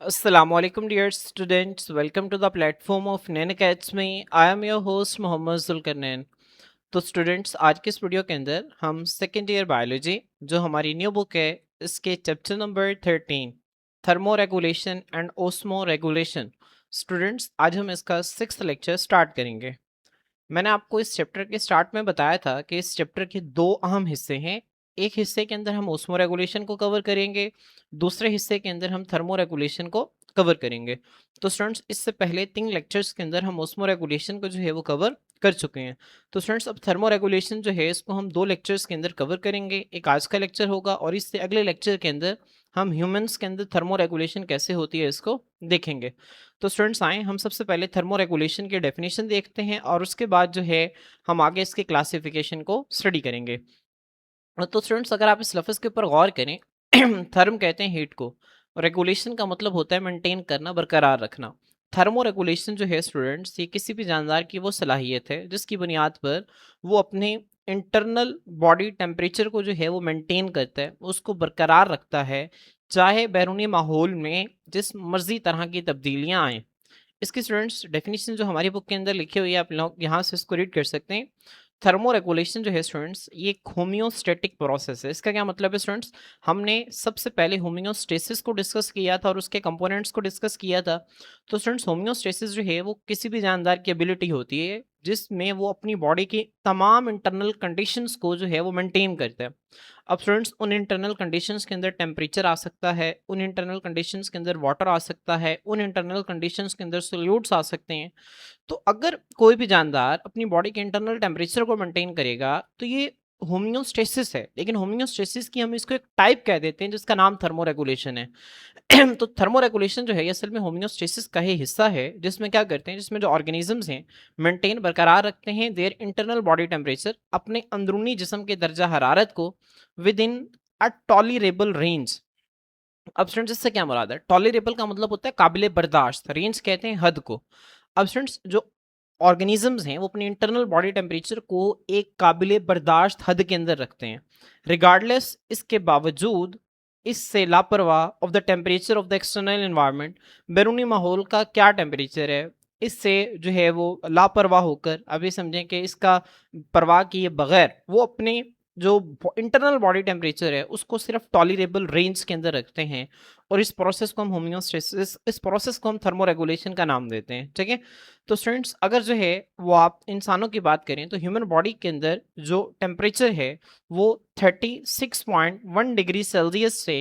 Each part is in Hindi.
Assalamualaikum dear students, welcome to the platform of Nain Academy. I am your host Mohammad Zulqarnain. तो स्टूडेंट्स आज के इस वीडियो के अंदर हम सेकेंड ईयर बायोलॉजी जो हमारी न्यू बुक है इसके chapter number 13 thermo regulation and osmo regulation. Students आज हम इसका 6th लेक्चर स्टार्ट करेंगे। मैंने आपको इस चैप्टर के स्टार्ट में बताया था कि इस चैप्टर के दो अहम हिस्से हैं। एक हिस्से के अंदर हम ओस्मो रेगुलेशन को कवर करेंगे, दूसरे हिस्से के अंदर हम थर्मो रेगुलेशन को कवर करेंगे। तो स्टूडेंट्स इससे पहले 3 लेक्चर्स के अंदर हम ओस्मो रेगुलेशन को जो है वो कवर कर चुके हैं। तो स्टूडेंट्स अब थर्मो रेगुलेशन जो है इसको हम 2 लेक्चर्स के अंदर कवर करेंगे। एक आज का लेक्चर होगा और इससे अगले लेक्चर के अंदर हम ह्यूमंस के अंदर थर्मो रेगुलेशन कैसे होती है इसको देखेंगे। तो स्टूडेंट्स आए हम सबसे पहले थर्मो रेगुलेशन की डेफिनेशन देखते हैं और उसके बाद जो है हम आगे इसके क्लासिफिकेशन को स्टडी करेंगे। तो स्टूडेंट्स अगर आप इस लफ्ज़ के ऊपर गौर करें थर्म कहते हैं हीट को, और रेगुलेशन का मतलब होता है मेंटेन करना, बरकरार रखना। थर्मो रेगुलेशन जो है स्टूडेंट्स ये किसी भी जानदार की वो सलाहियत है जिसकी बुनियाद पर वो अपने इंटरनल बॉडी टेम्परेचर को जो है वो मेंटेन करता है, उसको बरकरार रखता है, चाहे बैरूनी माहौल में जिस मर्जी तरह की तब्दीलियां आएँ। इसकी स्टूडेंट्स डेफिनेशन जो हमारी बुक के अंदर लिखी हुई है आप लोग यहाँ से इसको रीड कर सकते हैं। थर्मो रेगुलेशन जो है स्टूडेंट्स ये एक होम्योस्टेटिक प्रोसेस है। इसका क्या मतलब है स्टूडेंट्स, हमने सबसे पहले होम्योस्टेसिस को डिस्कस किया था और उसके कंपोनेंट्स को डिस्कस किया था। तो स्टूडेंट्स होम्योस्टेसिस जो है वो किसी भी जानदार की एबिलिटी होती है जिसमें वो अपनी बॉडी की तमाम इंटरनल कंडीशंस को जो है वो मेंटेन करता है। अब स्टूडेंट्स उन इंटरनल कंडीशंस के अंदर टेम्परेचर आ सकता है, उन इंटरनल कंडीशंस के अंदर वाटर आ सकता है, उन इंटरनल कंडीशंस के अंदर सोल्यूट्स आ सकते हैं। तो अगर कोई भी जानदार अपनी बॉडी के इंटरनल टेम्परेचर को मेंटेन करेगा तो ये होम्योस्टेसिस है। लेकिन होम्योस्टेसिस की हम इसको एक टाइप कह देते हैं जिसका नाम थर्मो रेगुलेशन है। तो थर्मो रेगुलेशन जो है ये असल में होम्योस्टेसिस का ही हिस्सा है जिसमें क्या करते हैं, जिसमें जो ऑर्गेनिजम्स हैं मेंटेन बरकरार रखते हैं देयर इंटरनल बॉडी टेम्परेचर, अपने अंदरूनी जिस्म के दर्जा हरारत को with in a tolerable range. अब स्टूडेंट्स इससे क्या मुराद है, टॉलरेबल का मतलब होता है काबिल बर्दाश्त, रेंज कहते हैं हद को। अब स्टूडेंट्स जो ऑर्गेनिजम्स हैं वो अपने इंटरनल बॉडी टेम्परेचर को एक काबिल बर्दाश्त हद के अंदर रखते हैं, रिगार्डलेस इसके बावजूद इससे लापरवाह of the temperature of the external environment, बैरूनी माहौल का क्या टेम्परेचर है इससे जो है वो लापरवाह होकर, अभी समझें कि इसका परवाह किए बगैर वो अपने जो इंटरनल बॉडी टेम्परेचर है उसको सिर्फ टॉलरेबल रेंज के अंदर रखते हैं। और इस प्रोसेस को हम होम्योस्टेसिस, इस प्रोसेस को हम थर्मो रेगुलेशन का नाम देते हैं। ठीक है। तो स्टूडेंट्स अगर जो है वो आप इंसानों की बात करें तो ह्यूमन बॉडी के अंदर जो टेम्परेचर है वो 36.1 डिग्री सेल्सियस से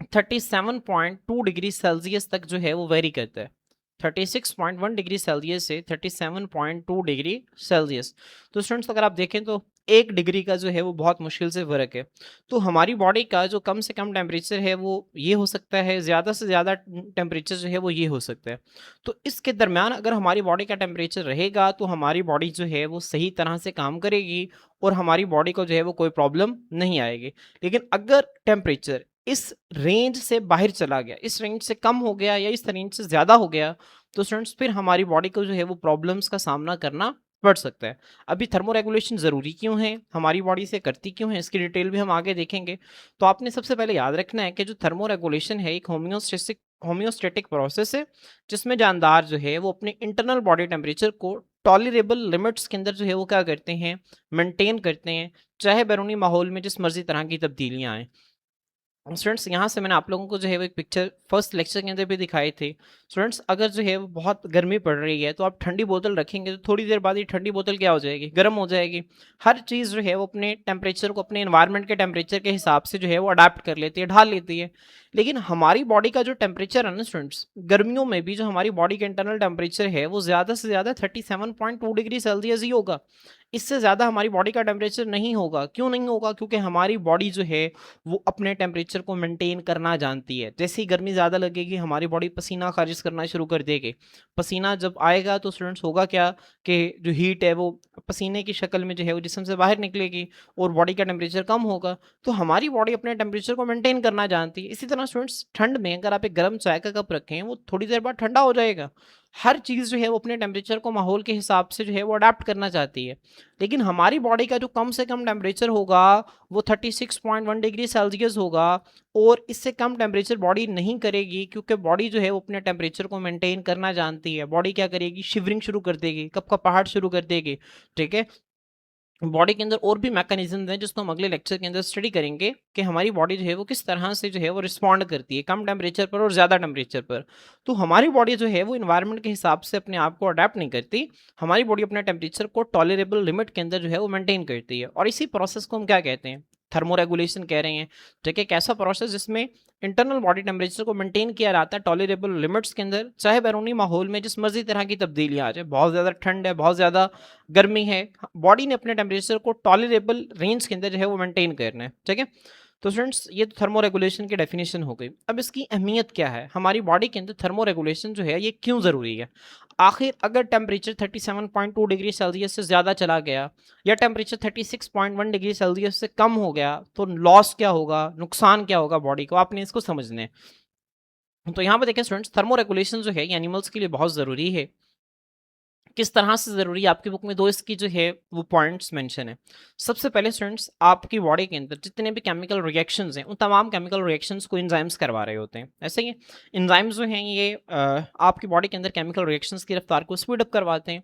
37.2 डिग्री सेल्सियस तक जो है वो वेरी करता है। 36.1 डिग्री सेल्सियस से 37.2 डिग्री सेल्सियस। तो स्टूडेंट्स अगर आप देखें तो 1 डिग्री का जो है वो बहुत मुश्किल से फ़र्क है। तो हमारी बॉडी का जो कम से कम टेम्परेचर है वो ये हो सकता है, ज़्यादा से ज़्यादा टेम्परेचर जो है वो ये हो सकता है। तो इसके दरमियान अगर हमारी बॉडी का टेम्परेचर रहेगा तो हमारी बॉडी जो है वो सही तरह से काम करेगी और हमारी बॉडी को जो है वो कोई प्रॉब्लम नहीं आएगी। लेकिन अगर टेम्परेचर इस रेंज से बाहर चला गया, इस रेंज से कम हो गया या इस रेंज से ज़्यादा हो गया, तो स्टूडेंट्स फिर हमारी बॉडी को जो है वो प्रॉब्लम्स का सामना करना पड़ सकता है। अभी थर्मो रेगुलेशन ज़रूरी क्यों है, हमारी बॉडी से करती क्यों है, इसकी डिटेल भी हम आगे देखेंगे। तो आपने सबसे पहले याद रखना है कि जो थर्मो रेगुलेशन है एक होम्योस्टेटिक प्रोसेस है जिसमें जानदार जो है वो अपने इंटरनल बॉडी टेम्परेचर को टॉलरेबल लिमिट्स के अंदर जो है वो क्या करते हैं, मेंटेन करते हैं, चाहे बैरूनी माहौल में जिस मर्जी तरह की तब्दीलियां आएँ। स्टूडेंट्स यहाँ से मैंने आप लोगों को जो है वो एक पिक्चर फर्स्ट लेक्चर के अंदर भी दिखाई थी। स्टूडेंट्स अगर जो है वो बहुत गर्मी पड़ रही है तो आप ठंडी बोतल रखेंगे तो थोड़ी देर बाद ये ठंडी बोतल क्या हो जाएगी, गर्म हो जाएगी। हर चीज़ जो है वो अपने टेम्परेचर को अपने एनवायरनमेंट के टेम्परेचर के हिसाब से जो है वो अडाप्ट कर लेती है, ढाल लेती है। लेकिन हमारी बॉडी का जो टेम्परेचर है ना स्टूडेंट्स, गर्मियों में भी जो हमारी बॉडी का इंटरनल टेम्परेचर है वो ज़्यादा से ज़्यादा 37.2 डिग्री सेल्सियस ही होगा। इससे ज़्यादा हमारी बॉडी का टेम्परेचर नहीं होगा। क्यों नहीं होगा? क्योंकि हमारी बॉडी जो है वो अपने टेम्परेचर को मेंटेन करना जानती है। जैसे ही गर्मी ज़्यादा लगेगी हमारी बॉडी पसीना खारिज करना शुरू कर देगी। पसीना जब आएगा तो स्टूडेंट्स होगा क्या कि जो हीट है वो पसीने की शक्ल में जो है वो जिस्म से बाहर निकलेगी और बॉडी का टेम्परेचर कम होगा। तो हमारी बॉडी अपने टेम्परेचर को मेंटेन करना जानती है। इसी तरह स्टूडेंट्स ठंड में अगर आप एक गर्म चाय का कप रखें वो थोड़ी देर बाद ठंडा हो जाएगा। हर चीज़ जो है वो अपने टेम्परेचर को माहौल के हिसाब से जो है वो अडेप्ट करना चाहती है। लेकिन हमारी बॉडी का जो कम से कम टेम्परेचर होगा वो 36.1 डिग्री सेल्सियस होगा, और इससे कम टेम्परेचर बॉडी नहीं करेगी, क्योंकि बॉडी जो है वो अपने टेम्परेचर को मेंटेन करना जानती है। बॉडी क्या करेगी, शिवरिंग शुरू कर देगी, कपकपाहट शुरू कर देगी। ठीक है, बॉडी के अंदर और भी मैकेनिज्म हैं जिसको हम अगले लेक्चर के अंदर स्टडी करेंगे कि हमारी बॉडी जो है वो किस तरह से जो है वो रिस्पॉन्ड करती है कम टेम्परेचर पर और ज़्यादा टेम्परेचर पर। तो हमारी बॉडी जो है वो इन्वायरमेंट के हिसाब से अपने आप को अडेप्ट नहीं करती। हमारी बॉडी अपने टेम्परेचर को टॉलरेबल लिमिट के अंदर जो है वो मेंटेन करती है, और इसी प्रोसेस को हम क्या कहते हैं, थर्मोरेगुलेशन कह रहे हैं। ठीक है, एक ऐसा प्रोसेस जिसमें इंटरनल बॉडी टेम्परेचर को मेंटेन किया जाता है टॉलरेबल लिमिट्स के अंदर, चाहे बैरूनी माहौल में जिस मर्जी तरह की तब्दीली आ जाए, बहुत ज़्यादा ठंड है, बहुत ज़्यादा गर्मी है, बॉडी ने अपने टेम्परेचर को टॉलरेबल रेंज के अंदर जो है वो मेंटेन करना है। ठीक है, तो स्टूडेंट्स ये तो थर्मो रेगुलेशन की डेफिनेशन हो गई। अब इसकी अहमियत क्या है, हमारी बॉडी के अंदर थर्मो रेगुलेशन जो है ये क्यों ज़रूरी है। आखिर अगर टेम्परेचर 37.2 डिग्री सेल्सियस से ज़्यादा चला गया या टेम्परेचर 36.1 डिग्री सेल्सियस से कम हो गया तो लॉस क्या होगा, नुकसान क्या होगा बॉडी को, आपने इसको समझना है। तो यहाँ पर देखें स्टूडेंट्स, थर्मो रेगुलेशन जो है ये एनिमल्स के लिए बहुत ज़रूरी है। किस तरह से ज़रूरी है, आपकी बुक में दो इसकी जो है वो पॉइंट्स मेंशन है। सबसे पहले स्टूडेंट्स, आपकी बॉडी के अंदर जितने भी केमिकल रिएक्शंस हैं उन तमाम केमिकल रिएक्शंस को एंजाइम्स करवा रहे होते हैं। ऐसे ही एंजाइम्स जो हैं ये आपकी बॉडी के अंदर केमिकल रिएक्शंस की रफ्तार को स्पीड अप करवाते हैं।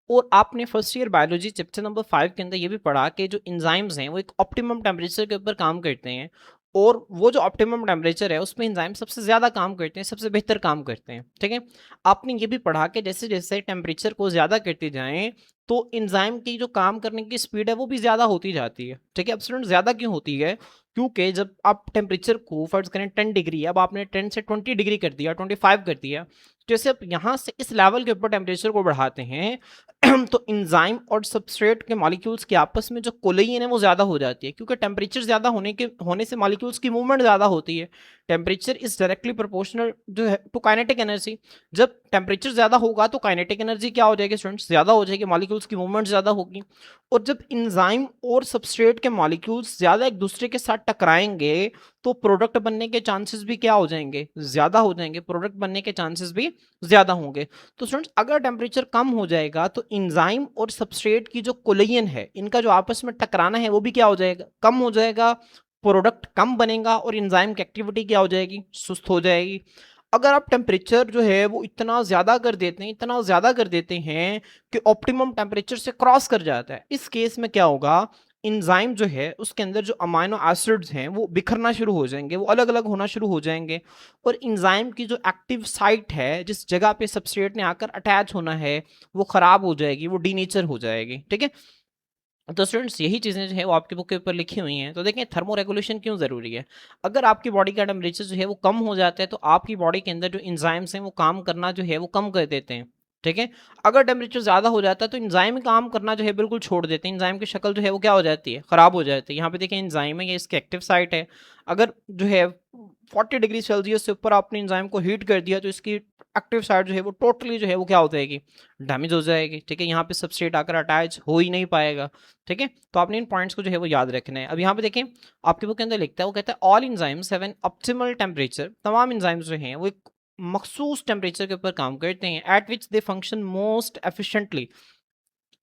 और आपने first year biology chapter number 5 के अंदर ये भी पढ़ा कि जो एंजाइम्स हैं वो एक ऑप्टिमम टेम्परेचर के ऊपर काम करते हैं, और वो जो ऑप्टिमम टेम्परेचर है उसमें एंजाइम सबसे ज़्यादा काम करते हैं, सबसे बेहतर काम करते हैं। ठीक है, आपने ये भी पढ़ा कि जैसे जैसे टेम्परेचर को ज़्यादा करते जाएं तो एंजाइम की जो काम करने की स्पीड है वो भी ज़्यादा होती जाती है। ठीक है, अब स्टूडेंट ज़्यादा क्यों होती है, क्योंकि जब आप टेम्परेचर को फर्ज करें 10 डिग्री, अब आपने 10 से 20 डिग्री कर दिया, 25 कर दिया, जैसे आप यहाँ से इस लेवल के ऊपर टेम्परेचर को बढ़ाते हैं तो एंजाइम और सबस्ट्रेट के मॉलिक्यूल्स के आपस में जो कोलिजन है वो ज़्यादा हो जाती है, क्योंकि टेम्परेचर ज़्यादा होने से मॉलिक्यूल्स की मूवमेंट ज़्यादा होती है। टेम्परेचर इज डायरेक्टली प्रोपोर्शनल जो है टू काइनेटिक एनर्जी। जब टेम्परेचर ज़्यादा होगा तो काइनेटिक एनर्जी क्या हो जाएगी स्टूडेंट्स, ज़्यादा हो जाएगी, मॉलिक्यूल्स की मूवमेंट ज़्यादा होगी। और जब एंजाइम और सबस्ट्रेट के मॉलिक्यूल्स ज़्यादा एक दूसरे के साथ टकराएंगे तो प्रोडक्ट बनने के चांसेस भी क्या हो जाएंगे, ज़्यादा हो जाएंगे, प्रोडक्ट बनने के चांसेस भी ज़्यादा होंगे। तो स्टूडेंट्स अगर टेम्परेचर कम हो जाएगा तो एंजाइम और सबस्ट्रेट की जो कोलिजन है इनका जो आपस में टकराना है वो भी क्या हो जाएगा, कम हो जाएगा, प्रोडक्ट कम बनेगा और एंजाइम की एक्टिविटी क्या हो जाएगी, सुस्त हो जाएगी। अगर आप टेम्परेचर जो है वो इतना ज़्यादा कर देते हैं, इतना ज़्यादा कर देते हैं कि ऑप्टिमम टेम्परेचर से क्रॉस कर जाता है, इस केस में क्या होगा, एंजाइम जो है उसके अंदर जो अमाइनो एसिड्स हैं वो बिखरना शुरू हो जाएंगे, वो अलग अलग होना शुरू हो जाएंगे, और एंजाइम की जो एक्टिव साइट है जिस जगह पे सबस्ट्रेट ने आकर अटैच होना है वो ख़राब हो जाएगी, वो डीनेचर हो जाएगी। ठीक है, तो स्टूडेंट्स यही चीज़ें जो है वो आपकी बुक के ऊपर लिखी हुई हैं। तो देखें थर्मो रेगुलेशन क्यों ज़रूरी है। अगर आपकी बॉडी का टेम्परेचर जो है वो कम हो जाता है तो आपकी बॉडी के अंदर जो एंजाइम्स हैं वो काम करना जो है वो कम कर देते हैं। ठीक है, अगर टेम्परेचर ज़्यादा हो जाता है तो एंजाइम काम करना जो है बिल्कुल छोड़ देते हैं, एंजाइम की शक्ल जो है वो क्या हो जाती है, ख़राब हो जाती है। यहाँ पे देखें एंजाइम है, ये इसकी एक्टिव साइट है। अगर जो है 40 डिग्री सेल्सियस से ऊपर आपने एंजाइम को हीट कर दिया तो इसकी एक्टिव साइड जो है वो टोटली जो है वो क्या हो जाएगी, डैमेज हो जाएगी। ठीक है, यहाँ पे सबस्ट्रेट आकर अटैच हो ही नहीं पाएगा। ठीक है, तो आपने इन पॉइंट्स को जो है वो याद रखना है। अब यहाँ पे देखें आपके बुक के अंदर लिखता है, वो कहता है all enzymes have an optimal temperature, तमाम एंजाइम्स जो हैं वो एक मखसूस टेम्परेचर के ऊपर काम करते हैं, एट विच दे फंक्शन मोस्ट एफिशिएंटली,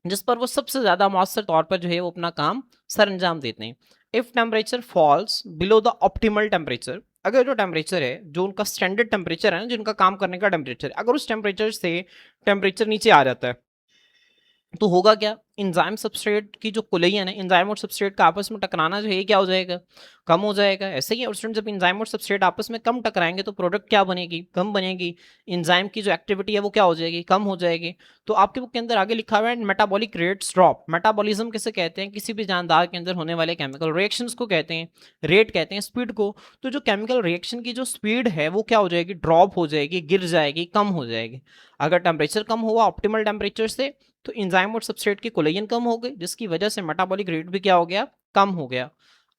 जिस पर वो सबसे ज़्यादा मौसर तौर पर जो है वो अपना काम सर अंजाम देते हैं। If temperature falls below the optimal temperature, अगर जो टेम्परेचर है जो उनका स्टैंडर्ड टेम्परेचर है ना, जिनका काम करने का टेम्परेचर है, अगर उस टेम्परेचर से टेम्परेचर नीचे आ जाता है तो होगा क्या, एंजाइम सबस्ट्रेट की जो कोलिजन है, एंजाइम और सबस्ट्रेट का आपस में टकराना जो है ये क्या हो जाएगा, कम हो जाएगा। ऐसे ही और स्टूडेंट जब एंजाइम और सबस्ट्रेट आपस में कम टकराएंगे तो प्रोडक्ट क्या बनेगी, कम बनेगी, एंजाइम की जो एक्टिविटी है वो क्या हो जाएगी, कम हो जाएगी। तो आपके बुक के अंदर आगे लिखा हुआ है मेटाबॉलिक रेट्स ड्रॉप। मेटाबॉलिज्म किसे कहते हैं, किसी भी जानदार के अंदर होने वाले केमिकल रिएक्शंस को कहते हैं, रेट कहते हैं स्पीड को। तो जो केमिकल रिएक्शन की जो स्पीड है वो क्या हो जाएगी, ड्रॉप हो जाएगी, गिर जाएगी, कम हो जाएगी। अगर टेम्परेचर कम हुआ ऑप्टिमल टेम्परेचर से तो एंजाइम और सबस्ट्रेट की कोलिजन कम हो गई, जिसकी वजह से मेटाबॉलिक रेट भी क्या हो गया, कम हो गया।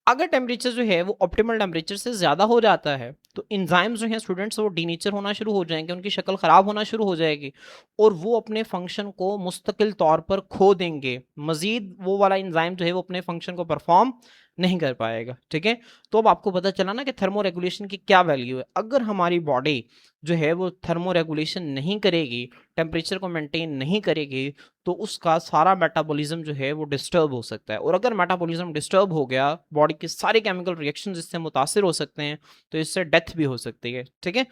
अगर टेम्परेचर जो है वो ऑप्टिमल टेम्परेचर से ज़्यादा हो जाता है तो एंजाइम्स जो हैं स्टूडेंट्स वो डीनेचर होना शुरू हो जाएंगे, उनकी शक्ल ख़राब होना शुरू हो जाएगी और वो अपने फंक्शन को मुस्तकिल तौर पर खो देंगे। मज़ीद वो वाला एंजाइम जो है वो अपने फंक्शन को परफॉर्म नहीं कर पाएगा। ठीक है, तो अब आपको पता चला ना कि थर्मो रेगुलेशन की क्या वैल्यू है। अगर हमारी बॉडी जो है वो थर्मो रेगुलेशन नहीं करेगी, टेम्परेचर को मेंटेन नहीं करेगी, तो उसका सारा मेटाबॉलिज्म जो है वो डिस्टर्ब हो सकता है और अगर मेटाबॉलिज्म डिस्टर्ब हो गया, बॉडी के सारे केमिकल रिएक्शंस इससे मुतासिर हो सकते हैं, तो इससे डेथ भी हो सकती है। ठीक है,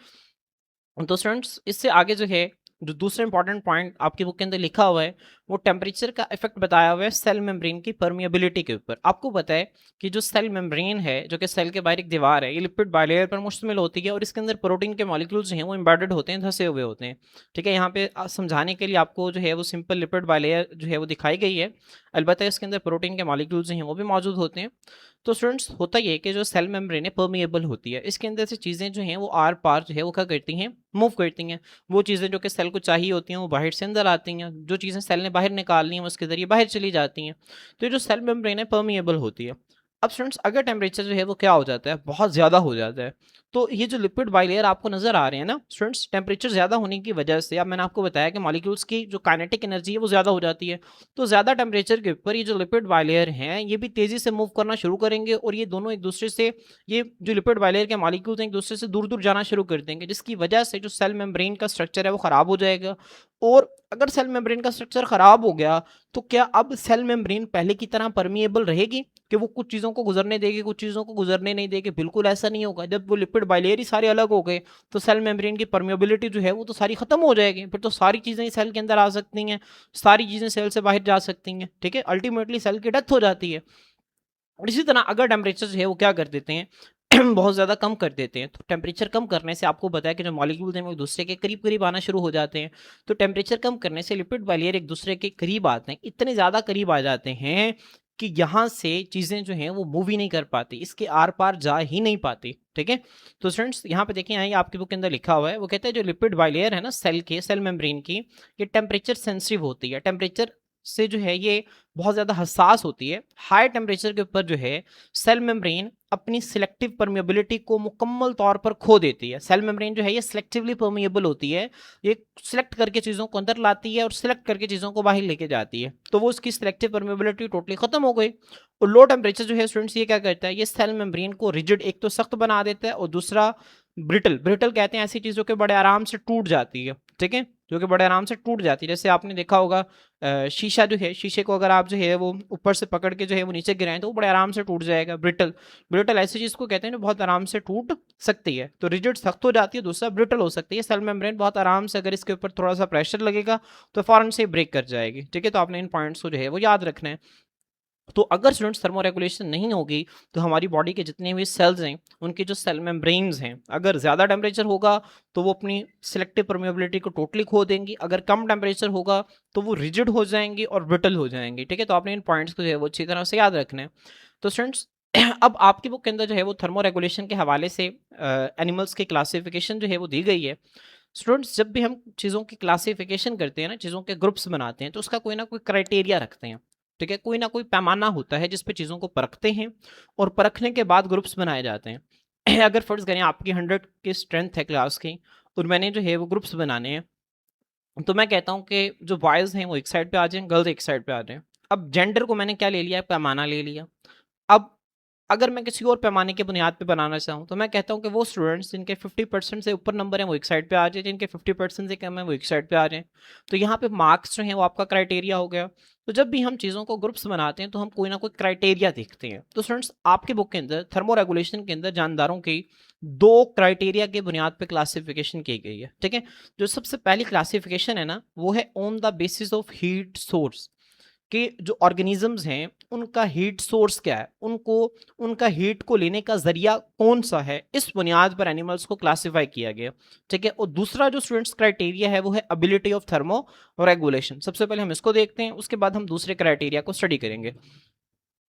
तो स्टूडेंट्स इससे आगे जो है जो दूसरा इंपॉर्टेंट पॉइंट आपकी बुक के अंदर लिखा हुआ है वो टेम्परेचर का इफेक्ट बताया हुआ है सेल मेम्ब्रेन की परमिएबिलिटी के ऊपर। आपको पता है कि जो सेल मेम्ब्रेन है, जो कि सेल के बाहर एक दीवार है, ये लिपिड बायलेयर पर मुश्तमिल होती है और इसके अंदर प्रोटीन के मॉलिक्यूल्स जो हैं वो एम्बेडेड होते हैं, धंसे हुए होते हैं। ठीक है, यहाँ पे समझाने के लिए आपको जो है वो सिंपल लिपिड बायलेयर जो है वो दिखाई गई है, अलबत्ता इसके अंदर प्रोटीन के मॉलिक्यूल्स जो हैं वो भी मौजूद होते हैं। तो स्टूडेंट्स होता ये है कि जो सेल मेम्ब्रेन है परमिएबल होती है, इसके अंदर से चीज़ें जो हैं वो आर पार जो है वो क्या करती हैं, मूव करती हैं। वो चीज़ें जो कि सेल को चाहिए होती हैं वो बाहर से अंदर आती हैं, जो चीज़ें सेल ने बाहर निकालनी है उसके ज़रिए बाहर चली जाती हैं। तो ये जो सेल मेम्ब्रेन है परमिएबल होती है। अब स्टूडेंट्स अगर टेम्परेचर जो है वो क्या हो जाता है, बहुत ज़्यादा हो जाता है, तो ये जो लिपिड बाइलेयर आपको नज़र आ रहे हैं ना स्टूडेंट्स, टेम्परेचर ज़्यादा होने की वजह से, अब मैंने आपको बताया कि मॉलिक्यूल्स की जो काइनेटिक एनर्जी है वो ज़्यादा हो जाती है, तो ज़्यादा टेम्परेचर के ऊपर ये जो लिपिड बाइलेयर हैं ये भी तेज़ी से मूव करना शुरू करेंगे और ये दोनों एक दूसरे से, ये जो लिपिड बाइलेयर के मॉलिक्यूल्स हैं एक दूसरे से दूर दूर जाना शुरू कर देंगे, जिसकी वजह से जो सेल मेम्ब्रेन का स्ट्रक्चर है वो ख़राब हो जाएगा। और अगर सेल मेम्ब्रेन का स्ट्रक्चर ख़राब हो गया तो क्या अब सेल मेम्ब्रेन पहले की तरह परमिएबल रहेगी कि वो कुछ चीज़ों को गुजरने देगी, कुछ चीज़ों को गुजरने नहीं देगी? बिल्कुल ऐसा नहीं होगा। जब वो लिपिड बाइलेयर ही सारे अलग हो गए तो सेल मेम्ब्रेन की परमिएबिलिटी जो है वो तो सारी खत्म हो जाएगी, फिर तो सारी चीज़ें सेल के अंदर आ सकती हैं, सारी चीज़ें सेल से बाहर जा सकती हैं। ठीक है, अल्टीमेटली सेल की डेथ हो जाती है। और इसी तरह अगर टेम्परेचर जो है वो क्या कर देते हैं बहुत ज़्यादा कम कर देते हैं, तो टेम्परेचर कम करने से आपको बताया कि जो मॉलिक्यूल्स हैं वो एक दूसरे के करीब करीब आना शुरू हो जाते हैं। तो टेम्परेचर कम करने से लिपिड बाइलेयर एक दूसरे के करीब आते हैं, इतने ज़्यादा करीब आ जाते हैं कि यहाँ से चीज़ें जो हैं वो मूव ही नहीं कर पाती, इसके आर पार जा ही नहीं पाती। ठीक है, तो स्टूडेंट्स यहाँ पे देखें, यहाँ आपकी बुक के अंदर लिखा हुआ है, वो कहते हैं जो लिपिड बाइलेयर है ना सेल के, सेल मेम्ब्रेन की, ये टेम्परेचर सेंसिटिव होती है, टेम्परेचर से जो है ये बहुत ज़्यादा हसास होती है। हाई टेम्परेचर के ऊपर जो है सेल मेम्ब्रेन अपनी सिलेक्टिव परमिएबिलिटी को मुकम्मल तौर पर खो देती है। सेल मेम्ब्रेन जो है ये सिलेक्टिवली परमिएबल होती है, ये सिलेक्ट करके चीज़ों को अंदर लाती है और सिलेक्ट करके चीज़ों को बाहर लेके जाती है, तो वो उसकी सिलेक्टिव परमिएबिलिटी टोटली खत्म हो गई। और लो टेम्परेचर जो है स्टूडेंट्स ये क्या करता है, ये सेल मेम्ब्रेन को रिजिड एक तो सख्त बना देता है और दूसरा ब्रिटल, ब्रिटल कहते हैं ऐसी चीज़ों के बड़े आराम से टूट जाती है। ठीक है, जो कि बड़े आराम से टूट जाती है, जैसे आपने देखा होगा शीशा जो है, शीशे को अगर आप जो है वो ऊपर से पकड़ के जो है वो नीचे गिराएं तो वो बड़े आराम से टूट जाएगा। ब्रिटल, ब्रिटल ऐसी चीज़ को कहते हैं जो बहुत आराम से टूट सकती है। तो रिजिड सख्त हो जाती है, दूसरा ब्रिटल हो सकती है। सेल मेम्ब्रेन बहुत आराम से अगर इसके ऊपर थोड़ा सा प्रेशर लगेगा तो फौरन से ब्रेक कर जाएगी। ठीक है, तो आपने इन पॉइंट्स को जो है वो याद रखना है। तो अगर स्टूडेंट्स थर्मो रेगुलेशन नहीं होगी तो हमारी बॉडी के जितने भी सेल्स हैं उनकी जो सेल मेम्ब्रेन्स हैं, अगर ज़्यादा टेम्परेचर होगा तो वो अपनी सिलेक्टिव परमिएबिलिटी को टोटली खो देंगी, अगर कम टेम्परेचर होगा तो वो रिजिड हो जाएंगी और ब्रिटल हो जाएंगी। ठीक है, तो आपने इन पॉइंट्स को जो है वो अच्छी तरह से याद रखना है। तो स्टूडेंट्स अब आपकी बुक के अंदर जो है वो थर्मो रेगुलेशन के हवाले से एनिमल्स की क्लासिफिकेशन जो है वो दी गई है। स्टूडेंट्स जब भी हम चीज़ों की क्लासिफिकेशन करते हैं ना, चीज़ों के ग्रुप्स बनाते हैं, तो उसका कोई ना कोई क्राइटेरिया रखते हैं। ठीक है, कोई ना कोई पैमाना होता है जिस पे चीज़ों को परखते हैं और परखने के बाद ग्रुप्स बनाए जाते हैं। अगर फर्ज करें आपकी 100 की स्ट्रेंथ है क्लास की और मैंने जो है वो ग्रुप्स बनाने हैं, तो मैं कहता हूँ कि जो बॉयज़ हैं वो एक साइड पे आ जाएँ, गर्ल्स एक साइड पे आ जाएँ। अब जेंडर को मैंने क्या ले लिया है, पैमाना ले लिया। अब अगर मैं किसी और पैमाने की बुनियाद पे बनाना चाहूँ तो मैं कहता हूँ कि वो स्टूडेंट्स जिनके 50% से ऊपर नंबर हैं वो एक साइड पे आ जाए, जिनके 50% से कम है वो एक साइड पे आ जाएँ। तो यहाँ पे मार्क्स जो हैं वो आपका क्राइटेरिया हो गया। तो जब भी हम चीज़ों को ग्रुप्स बनाते हैं तो हम कोई ना कोई क्राइटेरिया देखते हैं। तो स्टूडेंट्स आपकी बुक के अंदर थर्मो रेगुलेशन के अंदर जानदारों की 2 क्राइटेरिया की बुनियाद पे क्लासिफिकेशन की गई है। ठीक है, जो सबसे पहली क्लासिफिकेशन है ना वो है on the basis of heat source, कि जो ऑर्गेनिजम्स हैं उनका हीट सोर्स क्या है, उनको उनका हीट को लेने का जरिया कौन सा है, इस बुनियाद पर एनिमल्स को क्लासिफाई किया गया। ठीक है, और दूसरा जो स्टूडेंट्स क्राइटेरिया है वो है एबिलिटी ऑफ थर्मो रेगुलेशन। सबसे पहले हम इसको देखते हैं, उसके बाद हम दूसरे क्राइटेरिया को स्टडी करेंगे।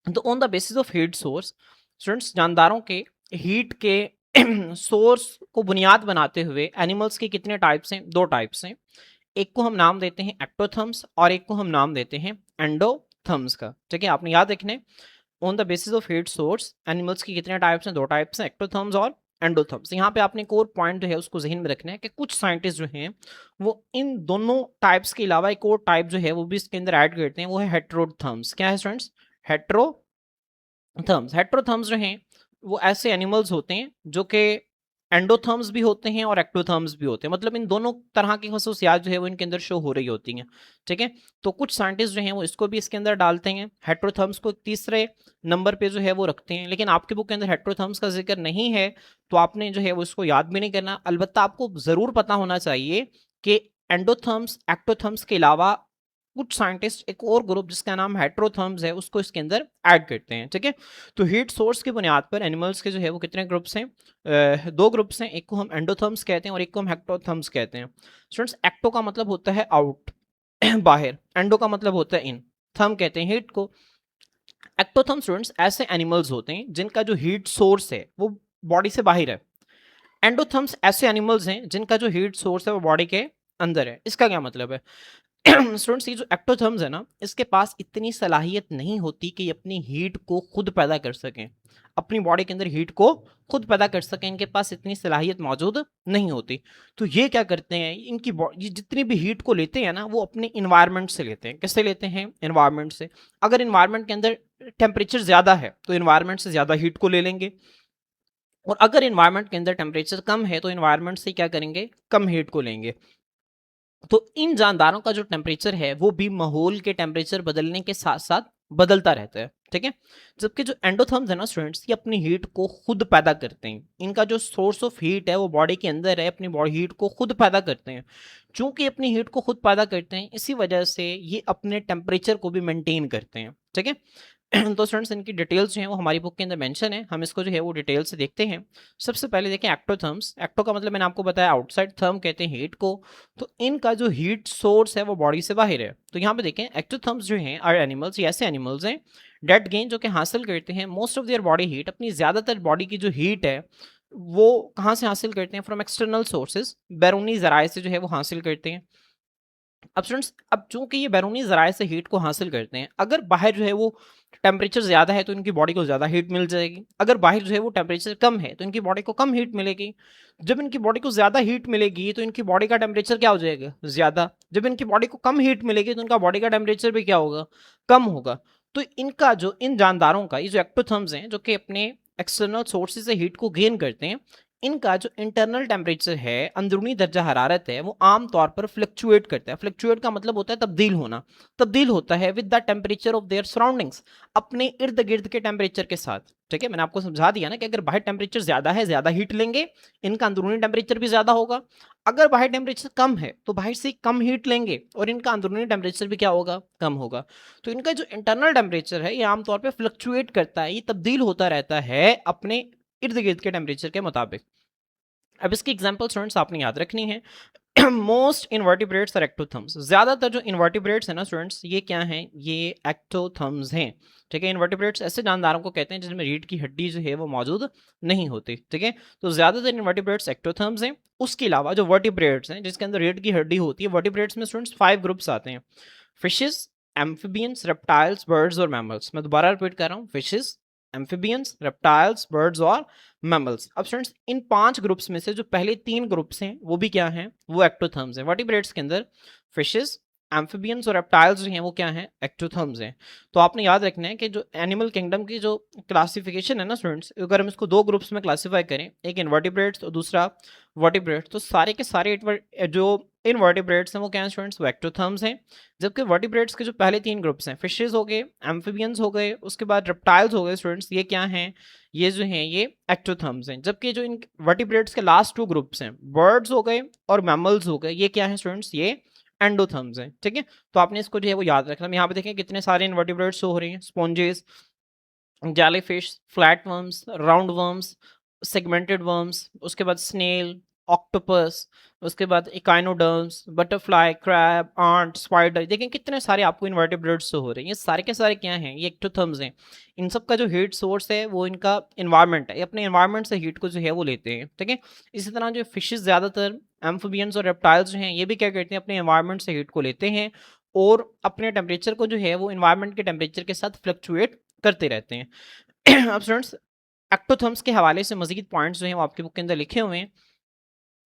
तो on the basis of heat source, students जानदारों के हीट के सोर्स को बुनियाद बनाते हुए एनिमल्स के कितने टाइप्स हैं, 2 टाइप्स हैं। एक को हम नाम देते हैं एक्टोथर्म्स और एक को हम नाम देते हैं एंडोथर्म्स का। ठीक है, आपने याद रखने on the basis of heat source animals की कितने टाइप्स हैं, 2 टाइप्स हैं, एक्टोथर्म्स और एंडोथर्म्स। यहाँ पे आपने एक और पॉइंट जो है उसको ज़हन में रखना है कि कुछ साइंटिस्ट जो हैं वो इन दोनों टाइप्स के अलावा एक और टाइप जो है वो भी इसके अंदर ऐड करते हैं, वो है हेटेरोथर्म्स। क्या है स्टूडेंट्स? हेटेरोथर्म्स। हेटेरोथर्म्स जो हैं वो ऐसे एनिमल्स होते हैं जो कि एंडोथर्म्स भी होते हैं और एक्टोथर्म्स भी होते हैं, मतलब इन दोनों तरह की खसूसियात जो है वो इनके अंदर शो हो रही होती हैं। ठीक है, तो कुछ साइंटिस्ट जो हैं वो इसको भी इसके अंदर डालते हैं, हेटेरोथर्म्स को तीसरे नंबर पे जो है वो रखते हैं, लेकिन आपकी बुक के अंदर हेटेरोथर्म्स का जिक्र नहीं है, तो आपने जो है वो इसको याद भी नहीं करना। अलबत्ता आपको ज़रूर पता होना चाहिए कि एंडोथर्म्स एक्टोथर्म्स के अलावा कुछ साइंटिस्ट एक और ग्रुप जिसका नाम हेटेरोथर्म्स है उसको इसके अंदर ऐड करते हैं। ठीक है, तो हीट सोर्स की बुनियाद पर एनिमल्स के जो है वो कितने ग्रुप्स हैं? दो ग्रुप्स हैं, एक को हम एंडोथर्म्स कहते हैं और एक को हम हेक्टोथर्म्स कहते हैं। स्टूडेंट्स, एक्टो का मतलब होता है आउट बाहर, एंडो का मतलब होता है इन, थर्म कहते हैं हीट को। एक्टोथर्म स्टूडेंट्स ऐसे एनिमल्स होते हैं जिनका जो हीट सोर्स है वो बॉडी से बाहर है। एंडोथर्म्स ऐसे एनिमल्स हैं जिनका जो हीट सोर्स है वो बॉडी के अंदर है। इसका क्या मतलब है? स्टूडेंट्स, ये जो एक्टोथर्म्स है ना, इसके पास इतनी सलाहियत नहीं होती कि ये अपनी हीट को खुद पैदा कर सकें, अपनी बॉडी के अंदर हीट को खुद पैदा कर सकें, इनके पास इतनी सलाहियत मौजूद नहीं होती। तो ये क्या करते हैं, इनकी ये जितनी भी हीट को लेते हैं ना वो अपने इन्वायरमेंट से लेते हैं। किससे लेते हैं? इन्वायरमेंट से। अगर इन्वायरमेंट के अंदर टेम्परेचर ज़्यादा है तो इन्वायरमेंट से ज़्यादा हीट को ले लेंगे, और अगर इन्वायरमेंट के अंदर टेम्परेचर कम है तो इन्वायरमेंट से क्या करेंगे? कम हीट को लेंगे। तो इन जानदारों का जो टेम्परेचर है वो भी माहौल के टेम्परेचर बदलने के साथ साथ बदलता रहता है। ठीक है, जबकि जो एंडोथर्म्स है ना स्टूडेंट्स, ये अपनी हीट को खुद पैदा करते हैं। इनका जो सोर्स ऑफ हीट है वो बॉडी के अंदर है, अपनी बॉडी हीट को खुद पैदा करते हैं। चूंकि अपनी हीट को खुद पैदा करते हैं, इसी वजह से ये अपने टेम्परेचर को भी मेंटेन करते हैं। ठीक है, तो स्टूडेंट्स इनकी डिटेल्स जो हैं वो हमारी बुक के अंदर मेंशन है, हम इसको जो है वो डिटेल से देखते हैं। सबसे पहले देखें एक्टोथर्म्स। एक्टो का मतलब मैंने आपको बताया आउटसाइड, थर्म कहते हैं हीट को। तो इनका जो हीट सोर्स है वो बॉडी से बाहर है। तो यहाँ पे देखें एक्टोथर्म्स जो हैं आर एनिमल्स, ये ऐसे एनिमल्स हैं डेट गेन जो कि हासिल करते हैं most of their body heat, अपनी ज़्यादातर बॉडी की जो हीट है वो कहाँ से हासिल करते हैं? फ्रॉम एक्सटर्नल सोर्सेज, बैरूनी ज़राए से जो है वो हासिल करते हैं। अब स्टूडेंट्स, अब चूंकि ये बैरूनी ज़राए से हीट को हासिल करते हैं, अगर बाहर जो है वो टेम्परेचर ज़्यादा है तो इनकी बॉडी को ज़्यादा हीट मिल जाएगी, अगर बाहर जो है वो टेम्परेचर कम है तो इनकी बॉडी को कम हीट मिलेगी। जब इनकी बॉडी को ज़्यादा हीट मिलेगी तो इनकी बॉडी का टेम्परेचर क्या हो जाएगा? ज़्यादा। जब इनकी बॉडी को कम हीट मिलेगी तो इनका बॉडी का टेम्परेचर भी क्या होगा? कम होगा। तो इनका जो इन जानदारों का ये जो एक्टोथर्म्स हैं जो कि अपने एक्सटर्नल सोर्सेज से हीट को गेन करते हैं, इनका जो इंटरनल टेम्परेचर है, अंदरूनी दर्जा हरारत है, वो आम तौर पर फ्लक्चुएट करता है। फ्लक्चुएट का मतलब होता है तब्दील होना, तब्दील होता है with the temperature of their surroundings, अपने इर्द गिर्द के टेम्परेचर के साथ। ठीक है, मैंने आपको समझा दिया ना कि अगर बाहर टेम्परेचर ज्यादा है, ज्यादा हीट लेंगे, इनका अंदरूनी टेम्परेचर भी ज्यादा होगा। अगर बाहर टेम्परेचर कम है तो बाहर से कम हीट लेंगे और इनका अंदरूनी टेम्परेचर भी क्या होगा? कम होगा। तो इनका जो इंटरनल टेम्परेचर है ये आमतौर पर फ्लक्चुएट करता है, ये तब्दील होता रहता है अपने इर्द गिर्द के टेम्परेचर के मुताबिक। अब इसकी एग्जांपल स्टूडेंट्स आपने याद रखनी है। Most invertebrates are ectotherms. ज्यादातर जो इनवर्टिब्रेट्स है ना स्टूडेंट्स, ये क्या हैं? ये एक्टोथर्म्स हैं। ठीक है, इनवर्टिब्रेट्स ऐसे जानदारों को कहते हैं जिसमें रीढ़ की हड्डी जो है वो मौजूद नहीं होती। ठीक है, तो ज्यादातर इनवर्टिब्रेट्स एक्टोथर्म्स हैं। उसके अलावा जो वर्टिब्रेट्स हैं जिसके अंदर रीढ़ की हड्डी होती है, वर्टिब्रेट्स में स्टूडेंट्स 5 ग्रुप्स आते हैं। फिशेस, एम्फिबियंस, रेप्टाइल्स, बर्ड्स और मैमल्स। मैं दोबारा रिपीट कर रहा हूँ, फिशेस, एम्फिबियंस, रेप्टाइल्स, बर्ड्स और मैमल्स। अब स्टूडेंट्स, इन 5 ग्रुप्स में से जो पहले 3 ग्रुप्स हैं वो भी क्या हैं? वो एक्टोथर्म्स हैं। वर्टिब्रेट्स के अंदर फिशेस, एम्फिबियंस और रेप्टाइल्स जो हैं वो क्या हैं? एक्टोथर्म्स हैं। तो आपने याद रखना है कि जो एनिमल किंगडम की जो क्लासिफिकेशन है ना स्टूडेंट्स, अगर हम इसको 2 ग्रुप्स में क्लासीफाई करें, एक इनवर्टिब्रेट्स और दूसरा वर्टिब्रेट्स, तो सारे के सारे जो इनवर्टिब्रेट्स हैं वो क्या हैं स्टूडेंट्स? वो एक्टोथर्म्स हैं। जबकि वर्टिब्रेट्स के जो पहले 3 ग्रुप्स हैं, फिशेस हो गए, एम्फिबियंस हो गए, उसके बाद रेप्टाइल्स हो गए स्टूडेंट्स, ये क्या हैं? ये जो हैं ये एक्टोथर्म्स हैं। जबकि जो इन वर्टिब्रेट्स के लास्ट 2 ग्रुप्स हैं, बर्ड्स हो गए और मैमल्स हो गए, ये क्या हैं स्टूडेंट्स? ये एंडोथर्म्स हैं। ठीक है, तो आपने इसको जो है वो याद रखना। यहाँ पे देखें कितने सारे इनवर्टिब्रेट्स हो रहे हैं, sponges, jellyfish, flat worms, round worms, segmented worms, उसके बाद स्नेल, ऑक्टोपस, उसके बाद echinoderms, butterfly, crab, ant, spider. देखें कितने सारे आपको इनवर्टिब्रेट्स हो रहे हैं। ये सारे के सारे क्या हैं? ये एक्टोथर्म्स हैं। इन सब का जो हीट सोर्स है वो इनका इन्वायरमेंट है, ये अपने इन्वायरमेंट से हीट को जो है वो लेते हैं। ठीक है, इसी तरह जो फिशेस ज़्यादातर, एम्फिबियंस और रेप्टाइल्स जो हैं ये भी क्या करते हैं? अपने इन्वायरमेंट से हीट को लेते हैं और अपने टेम्परेचर को जो है वो इन्वायरमेंट के टेम्परेचर के साथ फ्लक्चुएट करते रहते हैं। अब स्टूडेंट्स, एक्टोथर्म्स के हवाले से मजीद पॉइंट्स जो हैं वो आपकी बुक के अंदर लिखे हुए हैं।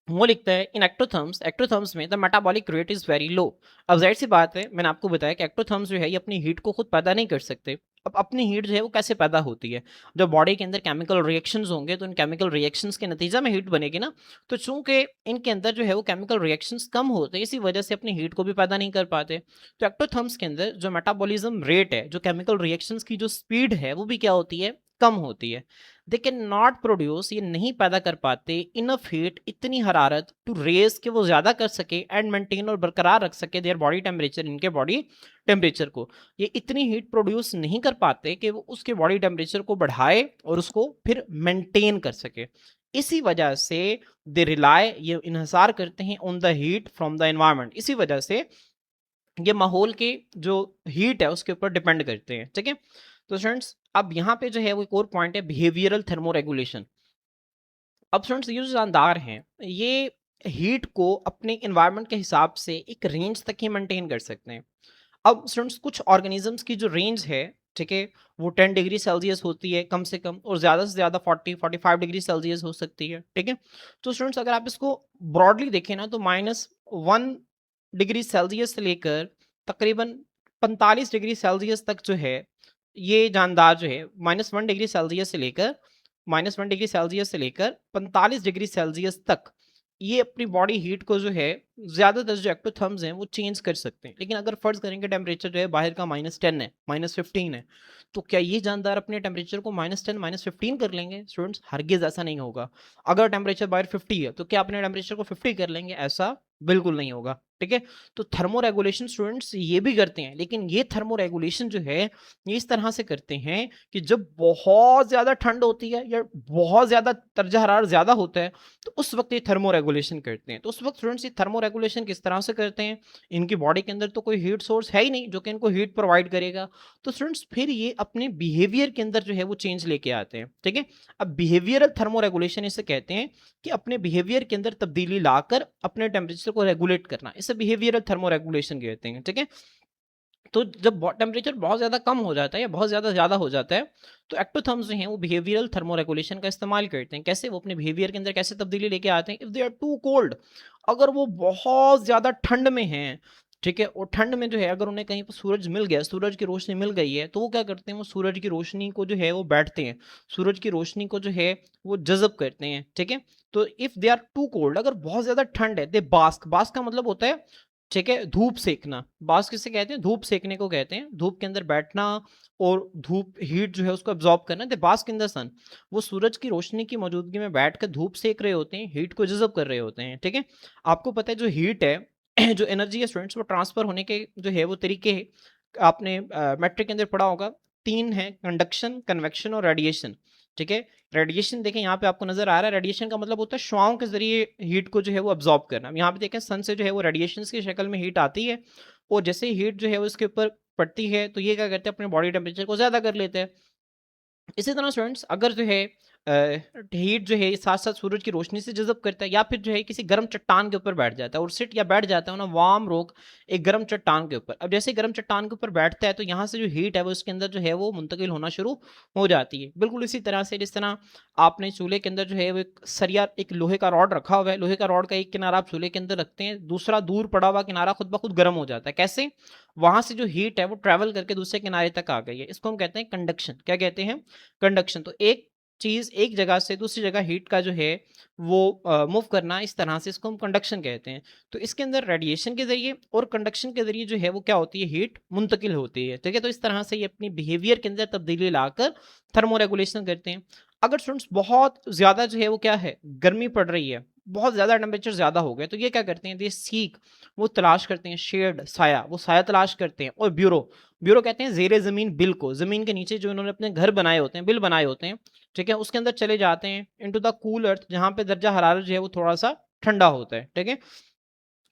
वो लिखता है इन एक्टोथर्म्स में the metabolic rate is very low. अब जाहिर सी बात है, मैंने आपको बताया कि एक्टोथर्म्स जो है ये अपनी हीट को खुद पैदा नहीं कर सकते। अब अपनी हीट जो है वो कैसे पैदा होती है, जब बॉडी के अंदर केमिकल रिएक्शंस होंगे तो इन केमिकल रिएक्शंस के नतीजा में हीट बनेगी ना। तो चूंकि इनके अंदर जो है वो केमिकल रिएक्शंस कम होते हैं, इसी वजह से अपनी हीट को भी पैदा नहीं कर पाते। तो एक्टोथर्म्स के अंदर जो मेटाबॉलिज्म रेट है, जो केमिकल रिएक्शंस की जो स्पीड है, वो भी क्या होती है, कम होती है। दे कैन नॉट प्रोड्यूस, ये नहीं पैदा कर पाते इनफ हीट, इतनी हरारत टू रेज के वो ज्यादा कर सके एंड मेंटेन और बरकरार रख सके देयर बॉडी टेम्परेचर, इनके बॉडी टेम्परेचर को। ये इतनी हीट प्रोड्यूस नहीं कर पाते कि वो उसके बॉडी टेम्परेचर को बढ़ाए और उसको फिर मेंटेन कर सके। इसी वजह से दे रिलाय, ये इन्हिसार करते हैं on the heat from the environment. इसी वजह से ये माहौल की जो हीट है उसके ऊपर डिपेंड करते हैं। ठीक है, तो स्टूडेंट्स अब यहाँ पे जो है वो एक और पॉइंट है, बिहेवियरल थर्मोरेगुलेशन। अब स्टूडेंट्स ये जो जानदार हैं ये हीट को अपने इन्वायरमेंट के हिसाब से एक रेंज तक ही मेंटेन कर सकते हैं। अब स्टूडेंट्स कुछ ऑर्गेनिजम्स की जो रेंज है, ठीक है, वो 10 डिग्री सेल्सियस होती है कम से कम, और ज़्यादा से ज़्यादा 40-45 डिग्री सेल्सियस हो सकती है। ठीक है, तो स्टूडेंट्स अगर आप इसको ब्रॉडली देखें ना, तो -1 डिग्री सेल्सियस से लेकर तकरीबन 45 डिग्री सेल्सियस तक जो है, ये जानदार जो है -1 डिग्री सेल्सियस से लेकर 45 डिग्री सेल्सियस तक ये अपनी बॉडी हीट को जो है, ज़्यादातर जो एक्टोथर्म्स हैं वो चेंज कर सकते हैं। लेकिन अगर फर्ज करें कि टेम्परेचर जो है बाहर का -10 है, -15 है, तो क्या ये जानदार अपने टेम्परेचर को -10 -15 कर लेंगे? स्टूडेंट्स हरगिज़ ऐसा नहीं होगा। अगर टेम्परेचर बाहर 50 है तो क्या अपने टेम्परेचर को 50 कर लेंगे? ऐसा बिल्कुल नहीं होगा। ठीक है, तो थर्मो रेगुलेशन स्टूडेंट्स ये भी करते हैं, लेकिन ये थर्मो रेगुलेशन जो है ये इस तरह से करते हैं कि जब बहुत ज़्यादा ठंड होती है या बहुत ज़्यादा दर्जा हरारत ज़्यादा होता है, तो उस वक्त ये थर्मो रेगुलेशन करते हैं। तो उस वक्त स्टूडेंट्स ये थर्मो रेगुलेशन किस तरह से करते हैं, इनकी बॉडी के अंदर तो कोई हीट सोर्स है ही नहीं जो कि इनको हीट प्रोवाइड करेगा। तो स्टूडेंट्स फिर ये अपने बिहेवियर के अंदर जो है वो चेंज लेके आते हैं। ठीक है, अब बिहेवियरल थर्मो रेगुलेशन इसे कहते हैं कि अपने बिहेवियर के अंदर तब्दीली लाकर अपने टेम्परेचर को रेगुलेट करना, इसे बिहेवियरल थर्मो रेगुलेशन कहते हैं। ठीक है, तो जब टेम्परेचर बहुत ज़्यादा कम हो जाता है या बहुत ज़्यादा ज़्यादा हो जाता है, तो एक्टोथर्म्स जो हैं वो बिहेवियरल थर्मोरेगुलेशन का इस्तेमाल करते हैं। कैसे? वो अपने बिहेवियर के अंदर कैसे तब्दीली लेके आते हैं, if they are too cold, अगर वो बहुत ज़्यादा ठंड में हैं, ठीक है, और ठंड में जो है अगर उन्हें कहीं पर सूरज मिल गया, सूरज की रोशनी मिल गई है, तो वो क्या करते हैं, वो सूरज की रोशनी को जो है वो बैठते हैं, सूरज की रोशनी को जो है वो जज़ब करते हैं। ठीक है, तो if they are too cold, अगर बहुत ज़्यादा ठंड है, दे बास्क, बास्क का मतलब होता है, ठीक है, धूप सेकना। बास किसे कहते हैं? धूप सेकने को कहते हैं। धूप के अंदर बैठना और धूप हीट जो है उसको एब्जॉर्ब करना, दे बास्क इन द सन। वो सूरज की रोशनी की मौजूदगी में बैठकर धूप सेक रहे होते हैं, हीट को जज़ब कर रहे होते हैं। ठीक है, आपको पता है जो हीट है जो एनर्जी है स्टूडेंट्स, वो ट्रांसफर होने के जो है वो तरीके आपने मैट्रिक के अंदर पढ़ा होगा। 3 हैं, कंडक्शन, कन्वेक्शन और रेडिएशन। ठीक है, रेडिएशन देखें यहाँ पे आपको नजर आ रहा है, रेडिएशन का मतलब होता है शुआओं के जरिए हीट को जो है वो अब्जॉर्ब करना। यहाँ पे देखें सन से जो है वो रेडिएशन की शक्ल में हीट आती है, और जैसे ही हीट जो है वो इसके ऊपर पड़ती है तो ये क्या करते हैं, अपने बॉडी टेम्परेचर को ज़्यादा कर लेते हैं। इसी तरह स्टूडेंट्स अगर जो है हीट जो है साथ साथ सूरज की रोशनी से जज़ब करता है, या फिर जो है किसी गर्म चट्टान के ऊपर बैठ जाता है और सिट या बैठ जाता है ना वार्म रॉक, एक गर्म चट्टान के ऊपर। अब जैसे गर्म चट्टान के ऊपर बैठता है तो यहाँ से जो हीट है वो उसके अंदर जो है वो मुंतकिल होना शुरू हो जाती है। बिल्कुल इसी तरह से जिस तरह आपने चूल्हे के अंदर जो है वो एक सरिया, एक लोहे का रॉड रखा हुआ है, लोहे का रॉड का एक किनारा आप चूल्हे के अंदर रखते हैं, दूसरा दूर पड़ा हुआ किनारा खुद ब खुद गर्म हो जाता है। कैसे? वहां से जो हीट है वो ट्रेवल करके दूसरे किनारे तक आ गई है, इसको हम कहते हैं कंडक्शन। क्या कहते हैं? कंडक्शन। तो एक चीज एक जगह से दूसरी जगह हीट का जो है वो मूव करना, इस तरह से इसको हम कंडक्शन कहते हैं। तो इसके अंदर रेडिएशन के जरिए और कंडक्शन के जरिए जो है वो क्या होती है, हीट मुंतकिल होती है। ठीक है, तो इस तरह से ये अपनी बिहेवियर के अंदर तब्दीली लाकर थर्मोरेगुलेशन करते हैं। अगर स्टूडेंट्स बहुत ज्यादा जो है वो क्या है, गर्मी पड़ रही है, बहुत ज्यादा टेम्परेचर ज्यादा हो गया, तो ये क्या करते हैं, दे सीक, वो तलाश करते हैं शेड, साया, वो साया तलाश करते हैं। और ब्यूरो, ब्यूरो कहते हैं जेरे जमीन बिल को, जमीन के नीचे जो इन्होंने अपने घर बनाए होते हैं, बिल बनाए होते हैं, ठीक है, उसके अंदर चले जाते हैं इनटू द कूल अर्थ, जहाँ पे दर्जा हरारत जो है वो थोड़ा सा ठंडा होता है। ठीक है,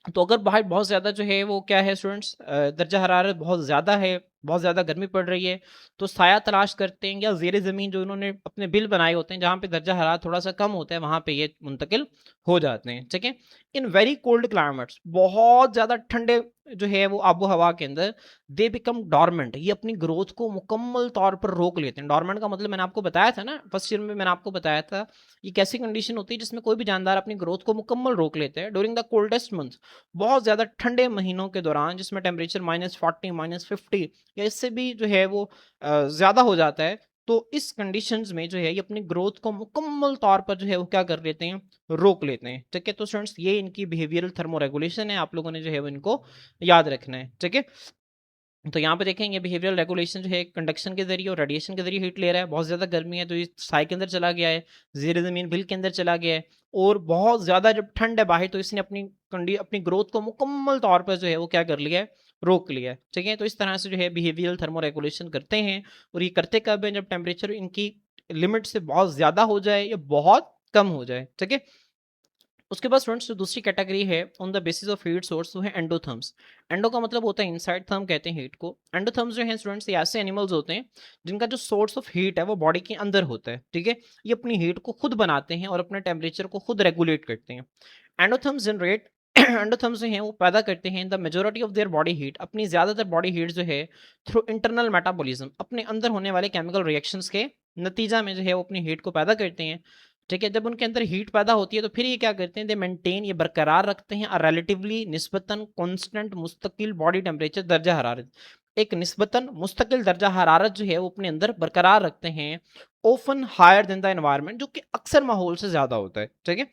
तो अगर बाहर बहुत ज़्यादा जो है वो क्या है स्टूडेंट्स, दर्जा हरारत बहुत ज़्यादा है, बहुत ज़्यादा गर्मी पड़ रही है, तो साया तलाश करते हैं या ज़ेरे ज़मीन जो इन्होंने अपने बिल बनाए होते हैं जहाँ पे दर्जा हरारत थोड़ा सा कम होता है, वहाँ पे ये मुंतकिल हो जाते हैं। ठीक है, इन वेरी कोल्ड क्लाइमेट्स, बहुत ज़्यादा ठंडे जो है वो आबो हवा के अंदर दे बिकम डॉर्मेंट, ये अपनी ग्रोथ को मुकम्मल तौर पर रोक लेते हैं। डॉर्मेंट का मतलब मैंने आपको बताया था ना, फर्स्ट ईयर में मैंने आपको बताया था, ये कैसी कंडीशन होती है जिसमें कोई भी जानदार अपनी ग्रोथ को मुकम्मल रोक लेते हैं ड्यूरिंग द कोल्डेस्ट मंथ, बहुत ज़्यादा ठंडे महीनों के दौरान, जिसमें टेम्परेचर -40 -50 या इससे भी जो है वो ज़्यादा हो जाता है। तो इस कंडीशंस में जो है ये अपनी ग्रोथ को मुकम्मल तौर पर जो है वो क्या कर लेते हैं, रोक लेते हैं। ठीक है, तो स्टूडेंट्स ये इनकी बिहेवियरल थर्मोरेगुलेशन है, आप लोगों ने जो है वो इनको याद रखना है। ठीक है, तो यहाँ पे देखेंगे बिहेवियरल रेगुलेशन जो है कंडक्शन के जरिए और रेडिएशन के जरिए हीट ले रहा है। बहुत ज़्यादा गर्मी है तो ये साई के अंदर चला गया है, ज़ेर ज़मीन बिल के अंदर चला गया है, और बहुत ज़्यादा जब ठंड है बाहर तो इसने अपनी ग्रोथ को मुकम्मल तौर पर जो है वो क्या कर लिया है, रोक लिया है। ठीक है, तो इस तरह से जो है बिहेवियरल थर्मो रेगुलेशन करते हैं, और ये करते कब है, जब टेम्परेचर इनकी लिमिट से बहुत ज़्यादा हो जाए या बहुत कम हो जाए। ठीक है, उसके बाद स्टूडेंट्स जो दूसरी कैटेगरी है on the basis of heat source, वो है एंडोथर्म्स। एंडो का मतलब होता है इनसाइड, थर्म कहते हैं हीट को। एंडोथर्म्स जो हैं स्टूडेंट्स ये ऐसे एनिमल्स होते हैं जिनका जो सोर्स ऑफ हीट है वो बॉडी के अंदर होता है। ठीक है, ये अपनी हीट को खुद बनाते हैं और अपने टेम्परेचर को खुद रेगुलेट करते हैं। एंडोथर्म्स जनरेट एंडोथर्म्स जो हैं वो पैदा करते हैं the majority of their body heat, अपनी ज़्यादातर बॉडी हीट जो है थ्रू इंटरनल मेटाबॉलिज्म, अपने अंदर होने वाले केमिकल रिएक्शंस के नतीजा में जो है वो अपनी हीट को पैदा करते हैं। ठीक है, जब उनके अंदर हीट पैदा होती है तो फिर ये क्या करते हैं, दे मेंटेन, ये बरकरार रखते हैं रिलेटिवली निस्बतन कांस्टेंट मुस्तकिल बॉडी टेम्परेचर, दर्जा हरारत, एक निस्बतन मुस्तकिल दर्जा हरारत जो है वो अपने अंदर बरकरार रखते हैं, often higher than the environment, जो कि अक्सर माहौल से ज़्यादा होता है। ठीक है,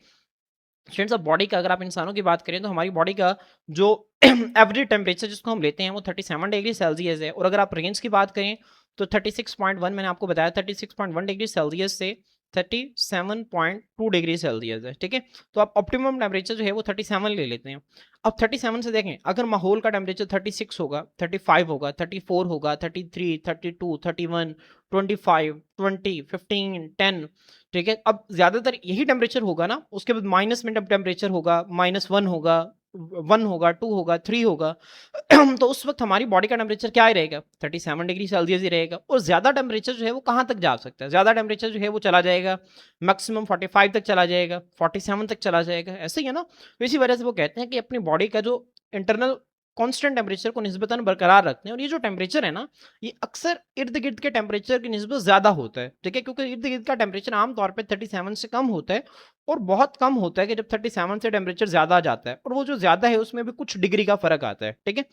स्टूडेंट्स, ऑफ बॉडी का अगर आप इंसानों की बात करें तो हमारी बॉडी का जो एवरेज टेम्परेचर जिसको हम लेते हैं वो 37 डिग्री सेल्सियस है, और अगर आप रेंज की बात करें तो 36.1, मैंने आपको बताया 36.1 डिग्री सेल्सियस से 37.2 डिग्री सेल्सियस है। ठीक है, तो आप ऑप्टिमम टेम्परेचर जो है वो 37 ले लेते हैं। अब 37 से देखें, अगर माहौल का टेम्परेचर 36 होगा, 35 होगा, 34 होगा, 33, 32, 31, 25, 20, 15, 10, ठीक है, अब ज़्यादातर यही टेम्परेचर होगा ना, उसके बाद माइनस में टेम्परेचर होगा, -1 होगा, 1 होगा, 2 होगा, 3 होगा। तो उस वक्त हमारी बॉडी का टेम्परेचर क्या ही रहेगा, 37 डिग्री सेल्सियस ही रहेगा। और ज़्यादा टेम्परेचर जो है वो कहाँ तक जा सकता है, ज़्यादा टेम्परेचर जो है वो चला जाएगा मैक्सिमम 45 तक चला जाएगा, 47 तक चला जाएगा, ऐसे ही है ना। तो इसी वजह से वो कहते हैं कि अपनी बॉडी का जो इंटरनल कांस्टेंट टेम्परेचर को निस्बतन बरकरार रखते हैं, और ये जो टेम्परेचर है ना, ये अक्सर इर्द गिर्द के टेम्परेचर की निस्बत ज़्यादा होता है। ठीक है, क्योंकि इर्द गिर्द का टेम्परेचर आमतौर पे 37 से कम होता है, और बहुत कम होता है कि जब 37 से टेम्परेचर ज़्यादा आ जाता है, और वो जो ज़्यादा है उसमें भी कुछ डिग्री का फ़र्क आता है। ठीक है,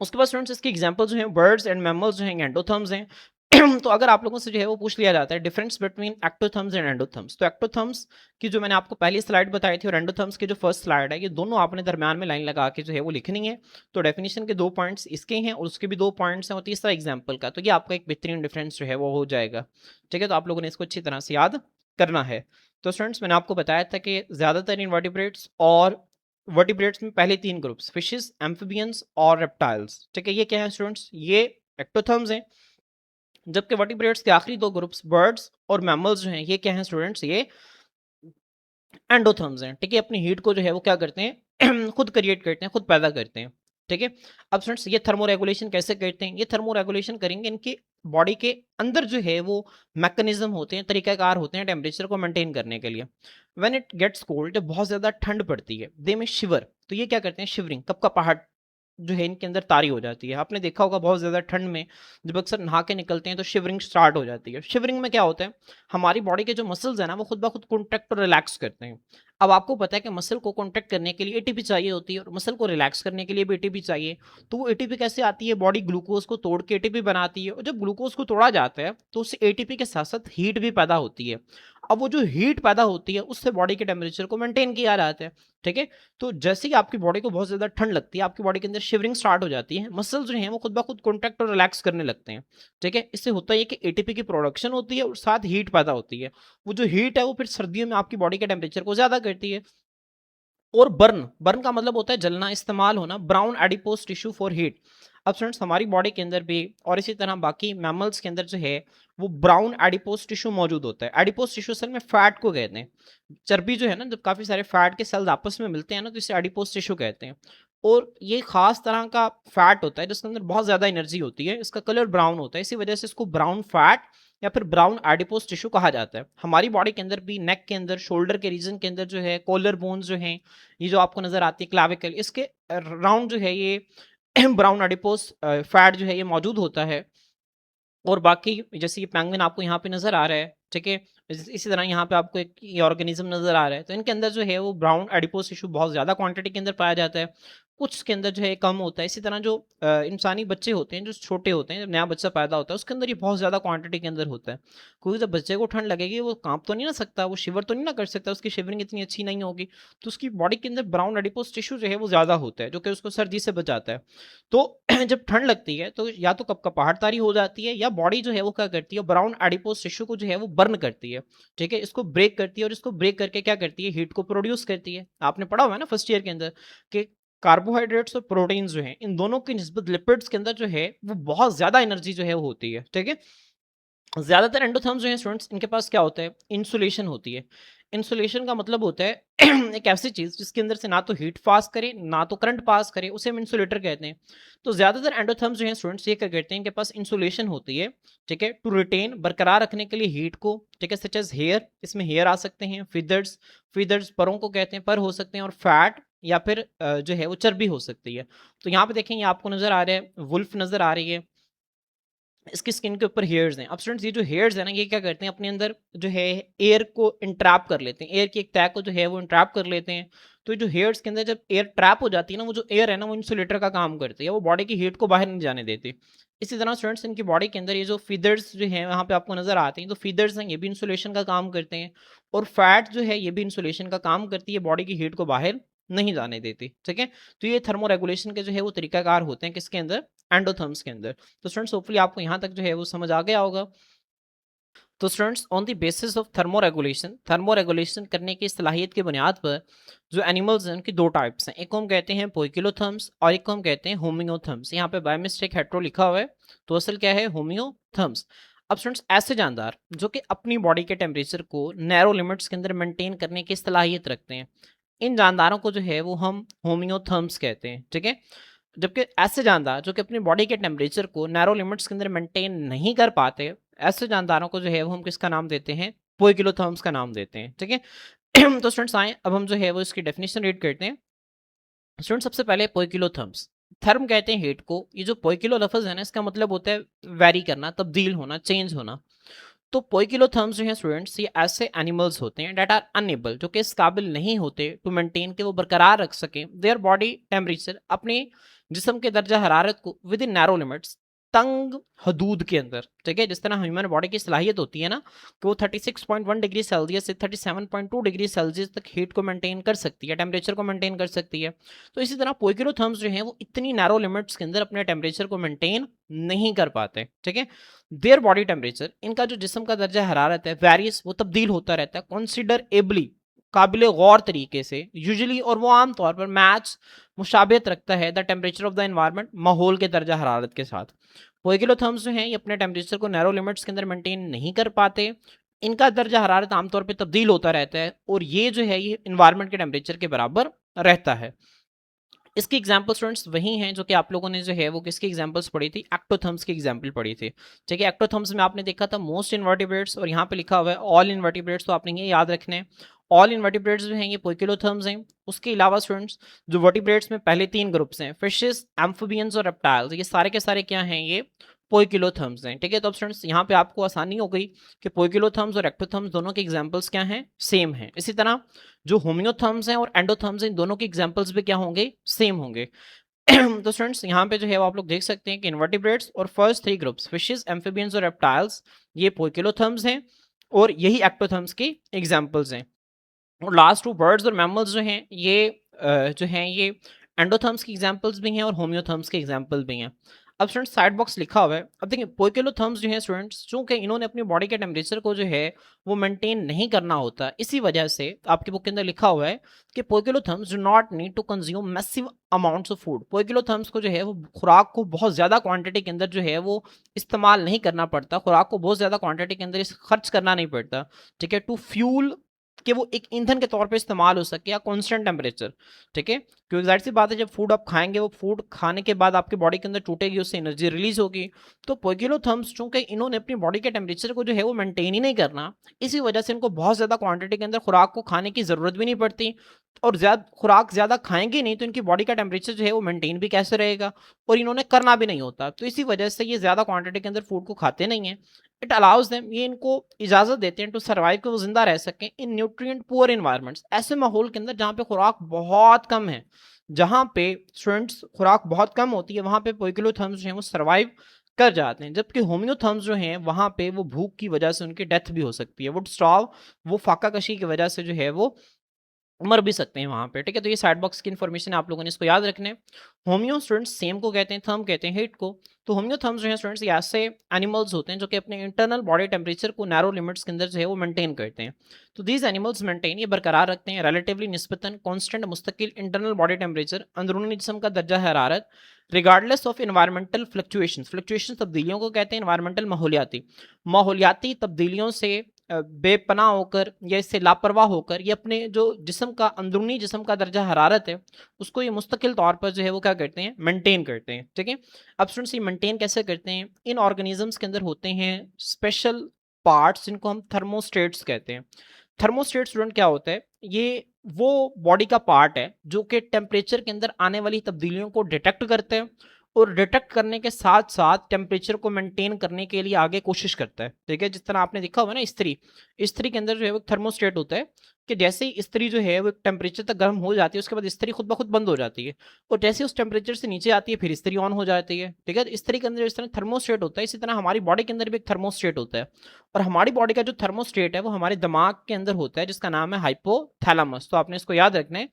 उसके बाद स्टूडेंट्स इसके एग्जांपल जो हैं बर्ड्स एंड मैमल्स जो हैं एंडोथर्म्स हैं। तो अगर आप लोगों से जो है वो पूछ लिया जाता है डिफरेंस बिटवीन एक्टोथर्म्स एंड एंडोथर्म्स, तो एक्टोथर्म्स की जो मैंने आपको पहली स्लाइड बताई थी और एंडोथर्म्स की जो फर्स्ट स्लाइड है, ये दोनों आपने दरम्यान में लाइन लगा के जो है वो लिखनी है। तो डेफिनेशन के 2 पॉइंट्स इसके हैं और उसके भी 2 पॉइंट्स हैं, और तीसरा एग्जाम्पल का, तो ये आपका एक बेहतरीन डिफरेंस जो है वो हो जाएगा। ठीक है, तो आप लोगों ने इसको अच्छी तरह से याद करना है। तो स्टूडेंट्स, मैंने आपको बताया था कि ज़्यादातर इनवर्टिब्रेट्स और वर्टिब्रेट्स में पहले 3 ग्रुप्स, फिशेस, एम्फिबियंस और रेप्टाइल्स। ठीक है, ये क्या है स्टूडेंट्स, ये एक्टोथर्म्स हैं। जबकि वर्टिब्रेट्स के आखिरी 2 ग्रुप्स, बर्ड्स और मैमल्स जो हैं, ये क्या हैं स्टूडेंट्स, ये एंडोथर्म्स हैं। ठीक है, अपनी हीट को जो है वो क्या करते हैं खुद क्रिएट करते हैं, खुद पैदा करते हैं। ठीक है, अब स्टूडेंट्स ये थर्मो रेगुलेशन कैसे करते हैं, ये थर्मो रेगुलेशन करेंगे इनकी बॉडी के अंदर जो है वो मैकेनिज्म होते हैं, तरीकाकार होते हैं टेम्परेचर को मेंटेन करने के लिए। व्हेन इट गेट्स कोल्ड, जब बहुत ज़्यादा ठंड पड़ती है, दे में शिवर, तो ये क्या करते हैं, शिवरिंग, कपकपाहट जो है इनके अंदर तारी हो जाती है। आपने देखा होगा बहुत ज़्यादा ठंड में जब अक्सर नहा के निकलते हैं तो शिवरिंग स्टार्ट हो जाती है। शिवरिंग में क्या होता है, हमारी बॉडी के जो मसल्स हैं ना वो खुद ब खुद कॉन्ट्रैक्ट और रिलैक्स करते हैं। अब आपको पता है कि मसल को कॉन्ट्रैक्ट करने के लिए एटीपी चाहिए होती है, और मसल को रिलैक्स करने के लिए भी एटीपी चाहिए। तो वो एटीपी कैसे आती है, बॉडी ग्लूकोज को तोड़ के एटीपी बनाती है, और जब ग्लूकोज को तोड़ा जाता है तो उससे एटीपी के साथ साथ हीट भी पैदा होती है। अब वो जो हीट पैदा होती है उससे बॉडी के टेम्परेचर को मेंटेन किया जाता है। ठीक है, तो जैसे ही आपकी बॉडी को बहुत ज़्यादा ठंड लगती है, आपकी बॉडी के अंदर शिवरिंग स्टार्ट हो जाती है, मसल्स जो हैं वो खुद ब खुद कॉन्ट्रैक्ट और रिलैक्स करने लगते हैं। ठीक है, इससे होता है कि एटीपी की प्रोडक्शन होती है और साथ हीट पैदा होती है। वो जो हीट है वो फिर सर्दियों में आपकी बॉडी के टेम्परेचर को ज़्यादा करती है। और बर्न, बर्न का मतलब होता है जलना, इस्तेमाल होना, brown adipose tissue for heat. अब स्टूडेंट्स, हमारी बॉडी के अंदर भी और इसी तरह बाकी मैमल्स के अंदर जो है वो ब्राउन एडिपोज टिश्यू मौजूद होता है। एडिपोज टिश्यू असल में फैट को कहते हैं। चर्बी जो है ना, जब काफ़ी सारे फैट के सेल्स आपस में मिलते हैं ना, तो इसे एडिपोज टिश्यू कहते हैं। और ये खास तरह का फैट होता है जिसके अंदर बहुत ज़्यादा एनर्जी होती है, इसका कलर ब्राउन होता है, इसी वजह से इसको ब्राउन फैट या फिर ब्राउन एडिपोज टिश्यू कहा जाता है। हमारी बॉडी के अंदर भी नेक के अंदर, शोल्डर के रीजन के अंदर जो है कॉलर बोन्स जो हैं, ये जो आपको नजर आती है क्लाविकल, इसके राउंड जो है ये ब्राउन एडिपोज फैट जो है ये मौजूद होता है। और बाकी जैसे ये पेंगुइन आपको यहाँ पे नजर आ रहा है, ठीक है, इसी तरह यहाँ पे आपको एक ये ऑर्गेनिज्म नजर आ रहा है, तो इनके अंदर जो है वो ब्राउन एडिपोज टिश्यू बहुत ज्यादा क्वांटिटी के अंदर पाया जाता है, कुछ के अंदर जो है कम होता है। इसी तरह जो इंसानी बच्चे होते हैं, जो छोटे होते हैं, जब नया बच्चा पैदा होता है उसके अंदर ये बहुत ज्यादा क्वांटिटी के अंदर होता है, क्योंकि जब बच्चे को ठंड लगेगी वो कांप तो नहीं ना सकता, वो शिवर तो नहीं ना कर सकता, उसकी शिवरिंग इतनी अच्छी नहीं होगी, तो उसकी बॉडी के अंदर ब्राउन एडिपोज टिश्यू जो है वो ज्यादा होता है, जो कि उसको सर्दी से बचाता है। तो जब ठंड लगती है तो या तो कपकपाहट तारी हो जाती है, या बॉडी जो है वो क्या करती है, ब्राउन एडिपोज टिश्यू को जो है वो बर्न करती है, ठीक है, इसको ब्रेक करती है, और इसको ब्रेक करके क्या करती है, हीट को प्रोड्यूस करती है। आपने पढ़ा हुआ है ना फर्स्ट ईयर के अंदर कि कार्बोहाइड्रेट्स और प्रोटीन्स जो हैं, इन दोनों की निस्बत लिपिड्स के अंदर जो है वो बहुत ज्यादा एनर्जी जो है वो होती है, ठीक है। ज्यादातर एंडोथर्म्स जो हैं स्टूडेंट्स, इनके पास क्या होता है, इंसुलेशन होती है। इंसुलेशन का मतलब होता है एक ऐसी चीज जिसके अंदर से ना तो हीट पास करे ना तो करंट पास करे, उसे हम इंसुलेटर कहते हैं। तो ज्यादातर एंडोथर्म्स जो हैं स्टूडेंट्स ये क्या करते हैं, इनके पास इंसुलेशन होती है, ठीक है, टू रिटेन, बरकरार रखने के लिए हीट को, ठीक है, सच एज हेयर, इसमें हेयर आ सकते हैं, फीदर्स, फीदर्स परों को कहते हैं, पर हो सकते हैं, और फैट या फिर जो है वो चर्बी हो सकती है। तो यहाँ पे देखेंगे आपको नजर आ रहा है वुल्फ नजर आ रही है, इसकी स्किन के ऊपर हेयर्स हैं। अब स्टूडेंट्स ये जो हेयर्स है ना, ये क्या करते हैं, अपने अंदर जो है एयर को इंट्रैप कर लेते हैं, एयर की एक तय को जो है वो इंट्रैप कर लेते हैं। तो ये जो हेयर्स के अंदर जब एयर ट्रैप हो जाती है ना, वो जो एयर है ना वो इंसुलेटर का काम करती है, वो बॉडी की हीट को बाहर नहीं जाने देती। इसी तरह स्टूडेंट्स इनकी बॉडी के अंदर ये जो फीदर्स जो है वहाँ पे आपको नजर आते हैं, तो फीदर्स हैं ये भी इंसुलेशन का काम करते हैं, और फैट जो है ये भी इंसुलेशन का काम करती है, बॉडी की हीट को बाहर नहीं जाने देती, ठीक है। तो ये थर्मो रेगुलेशन के जो है वो तरीकाकार होते हैं किसके अंदर, एंडोथर्म्स के अंदर। तो स्टूडेंट्स होपफुली आपको यहाँ तक जो है वो समझ आ गया होगा। तो students on the basis of thermo regulation करने की सलाहियत की बुनियाद पर जो एनिमल्स हैं उनकी दो टाइप्स हैं, एक को हम कहते हैं पोइकिलोथर्म्स और एक को हम कहते हैं होमियोथर्म्स। यहाँ पे बाय मिस्टेक हेट्रो लिखा हुआ है, तो असल क्या है, होमियोथर्म्स। अब स्टूडेंट्स ऐसे जानदार जो कि अपनी बॉडी के टेम्परेचर को नैरो लिमिट्स के अंदर मेंटेन करने की सलाहियत रखते हैं, इन जानदारों को जो है वो हम होमियोथर्म्स कहते हैं, ठीक है। जबकि ऐसे जानदार जो कि अपनी बॉडी के टेम्परेचर को नैरो लिमिट्स के अंदर मेंटेन नहीं कर पाते, ऐसे जानदारों को जो है वो हम किसका नाम देते हैं, पोइकिलोथर्म्स का नाम देते हैं, ठीक है। तो स्टूडेंट्स आए अब हम जो है वो इसकी डेफिनेशन रीड करते हैं। स्टूडेंट सबसे पहले पोइकिलोथर्म्स, थर्म कहते हैं हीट को, ये जो पोइकिलो लफ्ज है ना इसका मतलब होता है वेरी करना, तब्दील होना, चेंज होना। तो पोइकिलोथर्म्स जो हैं स्टूडेंट्स, ये ऐसे एनिमल्स होते हैं डेट आर अनएबल, जो कि इस काबिल नहीं होते टू मेंटेन के वो बरकरार रख सकें देयर बॉडी टेम्परेचर, अपने जिस्म के दर्जा हरारत को विद इन नैरो लिमिट्स, तंग हदूद के अंदर, ठीक है। जिस तरह ह्यूमन बॉडी की सलाहियत होती है ना कि वो 36.1 डिग्री सेल्सियस से 37.2 डिग्री सेल्सियस तक हीट को मेंटेन कर सकती है, टेम्परेचर को मेंटेन कर सकती है। तो इसी तरह पोइकिलोथर्म्स जो हैं वो इतनी नैरो लिमिट्स के अंदर अपने टेम्परेचर को मेंटेन नहीं कर पाते, ठीक है। देयर बॉडी टेम्परेचर, इनका जो जिस्म का दर्जा हरारत है वेरियस, वो तब्दील होता रहता है कंसिडरेबली, काबिल गौर तरीके से, यूजुअली, और वो आम तौर पर मैच, मुशाबियत रखता है the temperature of the environment, माहौल के दर्जा हरारत के साथ। पोइकिलोथर्म्स जो हैं ये अपने टेम्परेचर को नैरो लिमिट्स के अंदर मेंटेन नहीं कर पाते, इनका दर्जा हरारत आमतौर पर तब्दील होता रहता है, और ये जो है ये इन्वायरमेंट के टेम्परेचर के बराबर रहता है। इसकी एग्जाम्पल स्टूडेंट्स वही हैं जो कि आप लोगों ने जो है वो किसकी एग्जाम्पल्स पढ़ी थी, एक्टोथर्म्स की एग्जाम्पल पढ़ी थी, ठीक है। एक्टोथर्म्स में आपने देखा था मोस्ट इन्वर्टिब्रेट्स, और यहाँ पे लिखा हुआ है ऑल इन्वर्टिब्रेट्स, तो आपने ये याद रखने हैं। ऑल इन्वर्टिब्रेट्स जो हैं ये पोइकिलोथर्म्स हैं। उसके अलावा स्टूडेंट्स जो वर्टिब्रेट्स में पहले तीन ग्रुप्स हैं, फिशेस, एम्फिबियंस और रेप्टाइल्स, ये सारे के सारे क्या हैं, ये पोइकिलोथर्म्स हैं, ठीक है। तो अब स्टूडेंट्स यहाँ पे आपको आसानी हो गई कि पोइकिलोथर्म्स और एक्टोथर्म्स दोनों के एग्जाम्पल्स क्या हैं, सेम हैं। इसी तरह जो होमियोथर्म्स हैं और एंडोथर्म्स हैं, इन दोनों के एग्जाम्पल्स भी क्या होंगे, सेम होंगे। तो स्टूडेंट्स यहाँ पे जो है वो आप लोग देख सकते हैं कि इन्वर्टिब्रेट्स और first three groups fishes, amphibians और रेप्टाइल्स, ये पोइकिलोथर्म्स हैं, और यही एक्टोथर्म्स की एग्जाम्पल्स हैं। और लास्ट टू बर्ड्स और मैमल्स जो हैं ये जो हैं ये एंडोथर्म्स की एग्जांपल्स भी हैं और होमियोथर्म्स के एग्जांपल भी हैं। अब स्टूडेंट्स साइड बॉक्स लिखा हुआ है, अब देखिए पोइकिलोथर्म्स जो हैं स्टूडेंट्स, चूंकि इन्होंने अपनी बॉडी के टेम्परेचर को जो है वो मेंटेन नहीं करना होता, इसी वजह से आपकी बुक के अंदर लिखा हुआ है कि poikilotherms do not need to consume massive amounts of food. Poikilotherms को जो है वो खुराक को बहुत ज़्यादा क्वांटिटी के अंदर जो है वो इस्तेमाल नहीं करना पड़ता, खुराक को बहुत ज़्यादा क्वांटिटी के अंदर खर्च करना नहीं पड़ता, ठीक है, टू फ्यूल कि वो एक ईंधन के तौर पे इस्तेमाल हो सके या कांस्टेंट टेम्परेचर, ठीक है। क्योंकि जाहिर सी बात है जब फूड आप खाएंगे वो फूड खाने के बाद आपकी बॉडी के अंदर टूटेगी, उससे एनर्जी रिलीज होगी। तो पोइकिलोथर्म्स चूंकि इन्होंने अपनी बॉडी के टेम्परेचर को जो है वो मेंटेन ही नहीं करना, इसी वजह से इनको बहुत ज्यादा क्वांटिटी के अंदर खुराक को खाने की जरूरत भी नहीं पड़ती, और ज्यादा खुराक ज्यादा खाएंगे नहीं तो इनकी बॉडी का टेम्परेचर जो है वो मेंटेन भी कैसे रहेगा, और इन्होंने करना भी नहीं होता। तो इसी वजह से ये ज्यादा क्वांटिटी के अंदर फूड को खाते नहीं है। इट अलाउज देम, ये इनको इजाजत देते हैं टू सर्वाइव, कि वो जिंदा रह सकें इन न्यूट्रिएंट पुअर एनवायरनमेंट्स, ऐसे माहौल के अंदर जहाँ पे खुराक बहुत कम है। जहाँ पे स्टूडेंट्स खुराक बहुत कम होती है वहाँ पे पोइकिलोथर्म्स जो हैं वो सर्वाइव कर जाते हैं, जबकि होम्योथर्म्स जो हैं वहाँ पे वो भूख की वजह से उनकी डेथ भी हो सकती है, वुड स्टार्व, वो फाका कशी की वजह से जो है वो मर भी सकते हैं वहाँ पे, ठीक है। तो ये साइड बॉक्स की इन्फॉर्मेशन आप लोगों ने इसको याद रखना है। होम्यो स्टूडेंट्स सेम को कहते हैं, थर्म कहते हैं हीट को। तो होम्यो थर्म्स जो है स्टूडेंट्स ये ऐसे एनिमल्स होते हैं जो कि अपने इंटरनल बॉडी टेम्परेचर को नैरो लिमिट्स के अंदर जो है वो मेंटेन करते हैं। तो दीज एनिमल्स मेंटेन, ये बरकरार रखते हैं रिलेटिवली निस्बतन कांस्टेंट मुस्तकिल इंटरनल बॉडी टेम्परेचर, अंदरूनी जिस्म का दर्जा हरारत, रिगार्डलेस ऑफ इन्वायरमेंटल फ्लक्चुएशन तब्दीलियों को कहते हैं इन्वायरमेंटल माहौलियाती तब्दीलियों से बेपनाह होकर या इससे लापरवाह होकर ये अपने जो जिस्म का अंदरूनी जिस्म का दर्जा हरारत है उसको ये मुस्तकिल तौर पर जो है वो क्या करते हैं, मेंटेन करते हैं, ठीक है। अब स्टूडेंट्स ये मेंटेन कैसे करते हैं, इन ऑर्गेनिजम्स के अंदर होते हैं स्पेशल पार्ट्स जिनको हम थर्मोस्टेट्स कहते हैं। थर्मोस्टेट स्टूडेंट क्या होता है, ये वो बॉडी का पार्ट है जो कि टेम्परेचर के अंदर आने वाली तब्दीलियों को डिटेक्ट करते हैं, और डिटेक्ट करने के साथ साथ टेम्परेचर को मेंटेन करने के लिए आगे कोशिश करता है, ठीक है। जिस तरह आपने देखा होगा ना इस्त्री के अंदर जो है वो थर्मोस्टेट होता है, कि जैसे ही इस्त्री जो है वो एक टेम्परेचर तक गर्म हो जाती है उसके बाद इस्त्री खुद ब खुद बंद हो जाती है, और जैसे उस टेम्परेचर से नीचे आती है फिर इस्त्री ऑन हो जाती है, ठीक है। इस्त्री के अंदर इस तरह थर्मोस्टेट होता है, इसी तरह हमारी बॉडी के अंदर भी एक थर्मोस्टेट होता है, और हमारी बॉडी का जो थर्मोस्टेट है वो हमारे दिमाग के अंदर होता है जिसका नाम है हाइपोथैलेमस। तो आपने इसको याद रखना है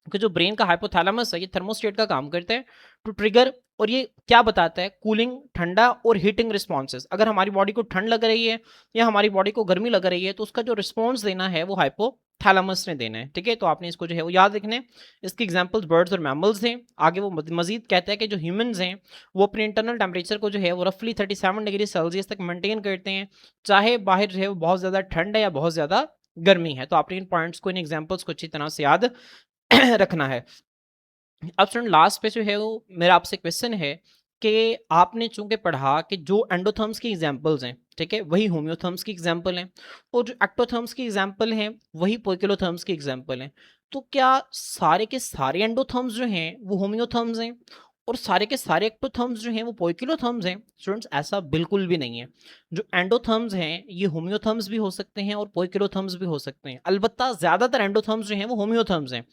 कि जो ब्रेन का हाइपोथैलेमस है ये थर्मोस्टेट का काम करता है टू ट्रिगर, और ये क्या बताता है, कूलिंग ठंडा और हीटिंग रिस्पॉन्सेज। अगर हमारी बॉडी को ठंड लग रही है या हमारी बॉडी को गर्मी लग रही है तो उसका जो रिस्पॉन्स देना है वो हाइपोथैलेमस ने देना है, ठीक है। तो आपने इसको जो है वो याद रखना है। इसकी एग्जांपल्स बर्ड्स और मैमल्स हैं। आगे वो मजीद कहता है कि जो ह्यूमंस हैं वो अपने इंटरनल टेम्परेचर को जो है वो रफली 37 डिग्री सेल्सियस तक मेंटेन करते हैं, चाहे बाहर जो है वो बहुत ज़्यादा ठंड है या बहुत ज़्यादा गर्मी है। तो आपने इन पॉइंट्स को, इन एग्जाम्पल्स को अच्छी तरह से याद रखना है। अब स्टूडेंट लास्ट पे जो है वो मेरा आपसे क्वेश्चन है कि आपने चूंकि पढ़ा कि जो एंडोथर्म्स की एग्जांपल्स हैं, ठीक है, वही होम्योथर्म्स की एग्जांपल हैं, और जो एक्टोथर्म्स की एग्जांपल हैं वही पोइकिलोथर्म्स की एग्जांपल हैं। तो क्या सारे के सारे एंडोथर्म्स जो हैं वो होम्योथर्म्स हैं और सारे के सारे एक्टोथर्म्स जो हैं वो पोइकिलोथर्म्स हैं? स्टूडेंट्स ऐसा बिल्कुल भी नहीं है। जो एंडोथर्म्स हैं ये होम्योथर्म्स भी हो सकते हैं और पोइकिलोथर्म्स भी हो सकते हैं, अलबत्ता ज्यादातर एंडोथर्म्स जो हैं वो होम्योथर्म्स हैं।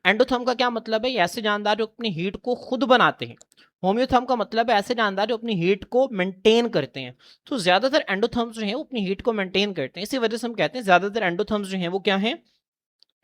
एंडोथर्म का क्या मतलब है, ये ऐसे जानदार जो अपनी हीट को खुद बनाते हैं। होम्योथर्म का मतलब है ऐसे जानदार जो अपनी हीट को मेंटेन करते हैं। तो ज्यादातर एंडोथर्म्स जो हैं वो अपनी हीट को मेंटेन करते हैं, इसी वजह से हम कहते हैं ज्यादातर एंडोथर्म्स जो हैं वो क्या हैं,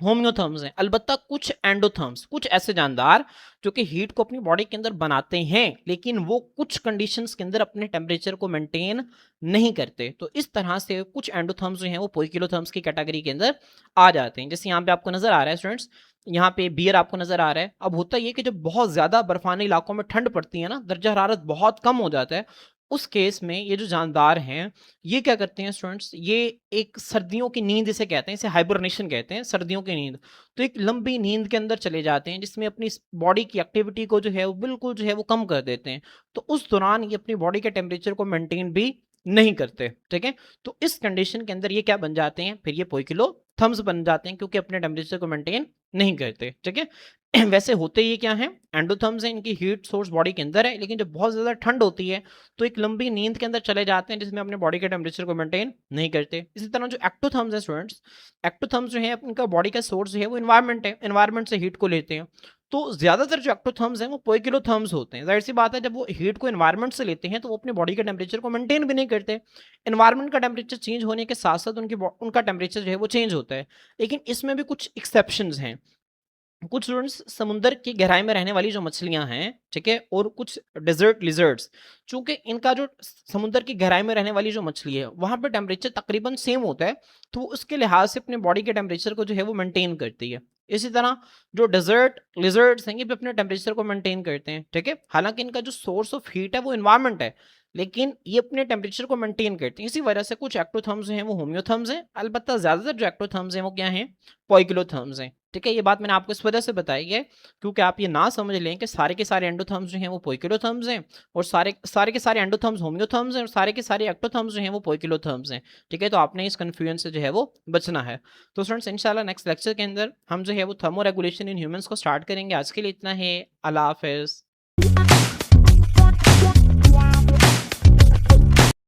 होम्योथर्म्स हैं। अलबत्ता कुछ एंडोथर्म्स, कुछ ऐसे जानदार जो कि हीट को अपनी बॉडी के अंदर बनाते हैं लेकिन वो कुछ कंडीशंस के अंदर अपने टेम्परेचर को मेंटेन नहीं करते। तो इस तरह से कुछ एंडोथर्म्स जो हैं वो पोइकिलोथर्म्स की कैटेगरी के अंदर आ जाते हैं। जैसे यहाँ पे आपको नजर आ रहा है स्टूडेंट्स, यहाँ पे बियर आपको नजर आ रहा है। अब होता ये कि जब बहुत ज्यादा बर्फानी इलाकों में ठंड पड़ती है ना, दर्जा हरारत बहुत कम हो जाता है, उस केस में ये जो जानदार हैं ये क्या करते हैं स्टूडेंट्स, ये एक सर्दियों की नींद इसे कहते हैं, इसे हाइबरनेशन कहते हैं, सर्दियों की नींद। तो एक लंबी नींद के अंदर चले जाते हैं जिसमें अपनी बॉडी की एक्टिविटी को जो है वो बिल्कुल जो है वो कम कर देते हैं। तो उस दौरान ये अपनी बॉडी के टेम्परेचर को मेंटेन भी नहीं करते, ठीक है। तो इस कंडीशन के अंदर ये क्या बन जाते हैं, फिर ये पोइकिलो थम्स बन जाते हैं क्योंकि अपने टेम्परेचर को मेंटेन नहीं करते, ठीक है। वैसे होते ये क्या है, एंडोथर्म्स हैं, इनकी हीट सोर्स बॉडी के अंदर है, लेकिन जब बहुत ज्यादा ठंड होती है तो एक लंबी नींद के अंदर चले जाते हैं जिसमें अपने बॉडी के टेम्परेचर को मेंटेन नहीं करते। इसी तरह जो एक्टोथर्म्स हैं स्टूडेंट्स, एक्टोथर्म्स जो है उनका बॉडी का सोर्स जो है वो इन्वायरमेंट है, इन्वायरमेंट से हीट को लेते हैं। तो ज्यादातर जो एक्टोथर्म्स हैं वो पोइकिलोथर्म्स होते हैं। जाहिर सी बात है जब वो हीट को इन्वायरमेंट से लेते हैं तो वो अपने बॉडी के टेम्परेचर को मेंटेन भी नहीं करते। इन्वायरमेंट का टेम्परेचर चेंज होने के साथ साथ उनका टेम्परेचर जो है वो चेंज होता है। लेकिन इसमें भी कुछ एक्सेप्शंस हैं। कुछ स्टूडेंट्स समुद्र की गहराई में रहने वाली जो मछलियां हैं, ठीक है, और कुछ डेजर्ट लिजर्ड्स, चूंकि इनका जो समुद्र की गहराई में रहने वाली जो मछली है वहां पे टेम्परेचर तकरीबन सेम होता है, तो उसके लिहाज से अपने बॉडी के टेम्परेचर को जो है वो मेंटेन करती है। इसी तरह जो डेजर्ट लिजर्ड्स हैं ये भी अपने टेम्परेचर को मेंटेन करते हैं, ठीक है। हालांकि इनका जो सोर्स ऑफ हीट है वो इन्वायरमेंट है, लेकिन ये अपने टेम्परेचर को मेंटेन करती हैं। इसी वजह से कुछ एक्टोथर्म्स जो हैं वो होम्योथर्म्स हैं, अलबत्ता ज़्यादातर जो एक्टोथर्म्स हैं वो क्या हैं, पोइकिलोथर्म्स हैं। ठीक है, ये बात मैंने आपको इस वजह से बताई है क्योंकि आप ये ना समझ लें कि सारे के सारे एंडोथर्म्स जो हैं वो पोइकिलोथर्म्स हैं और सारे सारे के सारे एंडोथर्म्स होम्योथर्म्स हैं और सारे के सारे एक्टोथर्म्स जो हैं वो पोइकिलोथर्म्स हैं। ठीक है, तो आपने इस कन्फ्यूजन से जो है वो बचना है। तो स्टूडेंट्स इंशाल्लाह नेक्स्ट लेक्चर के अंदर हम जो है वो थर्मो रेगुलेशन इन ह्यूमंस को स्टार्ट करेंगे। आज के लिए इतना है। अल्लाह हाफिज़।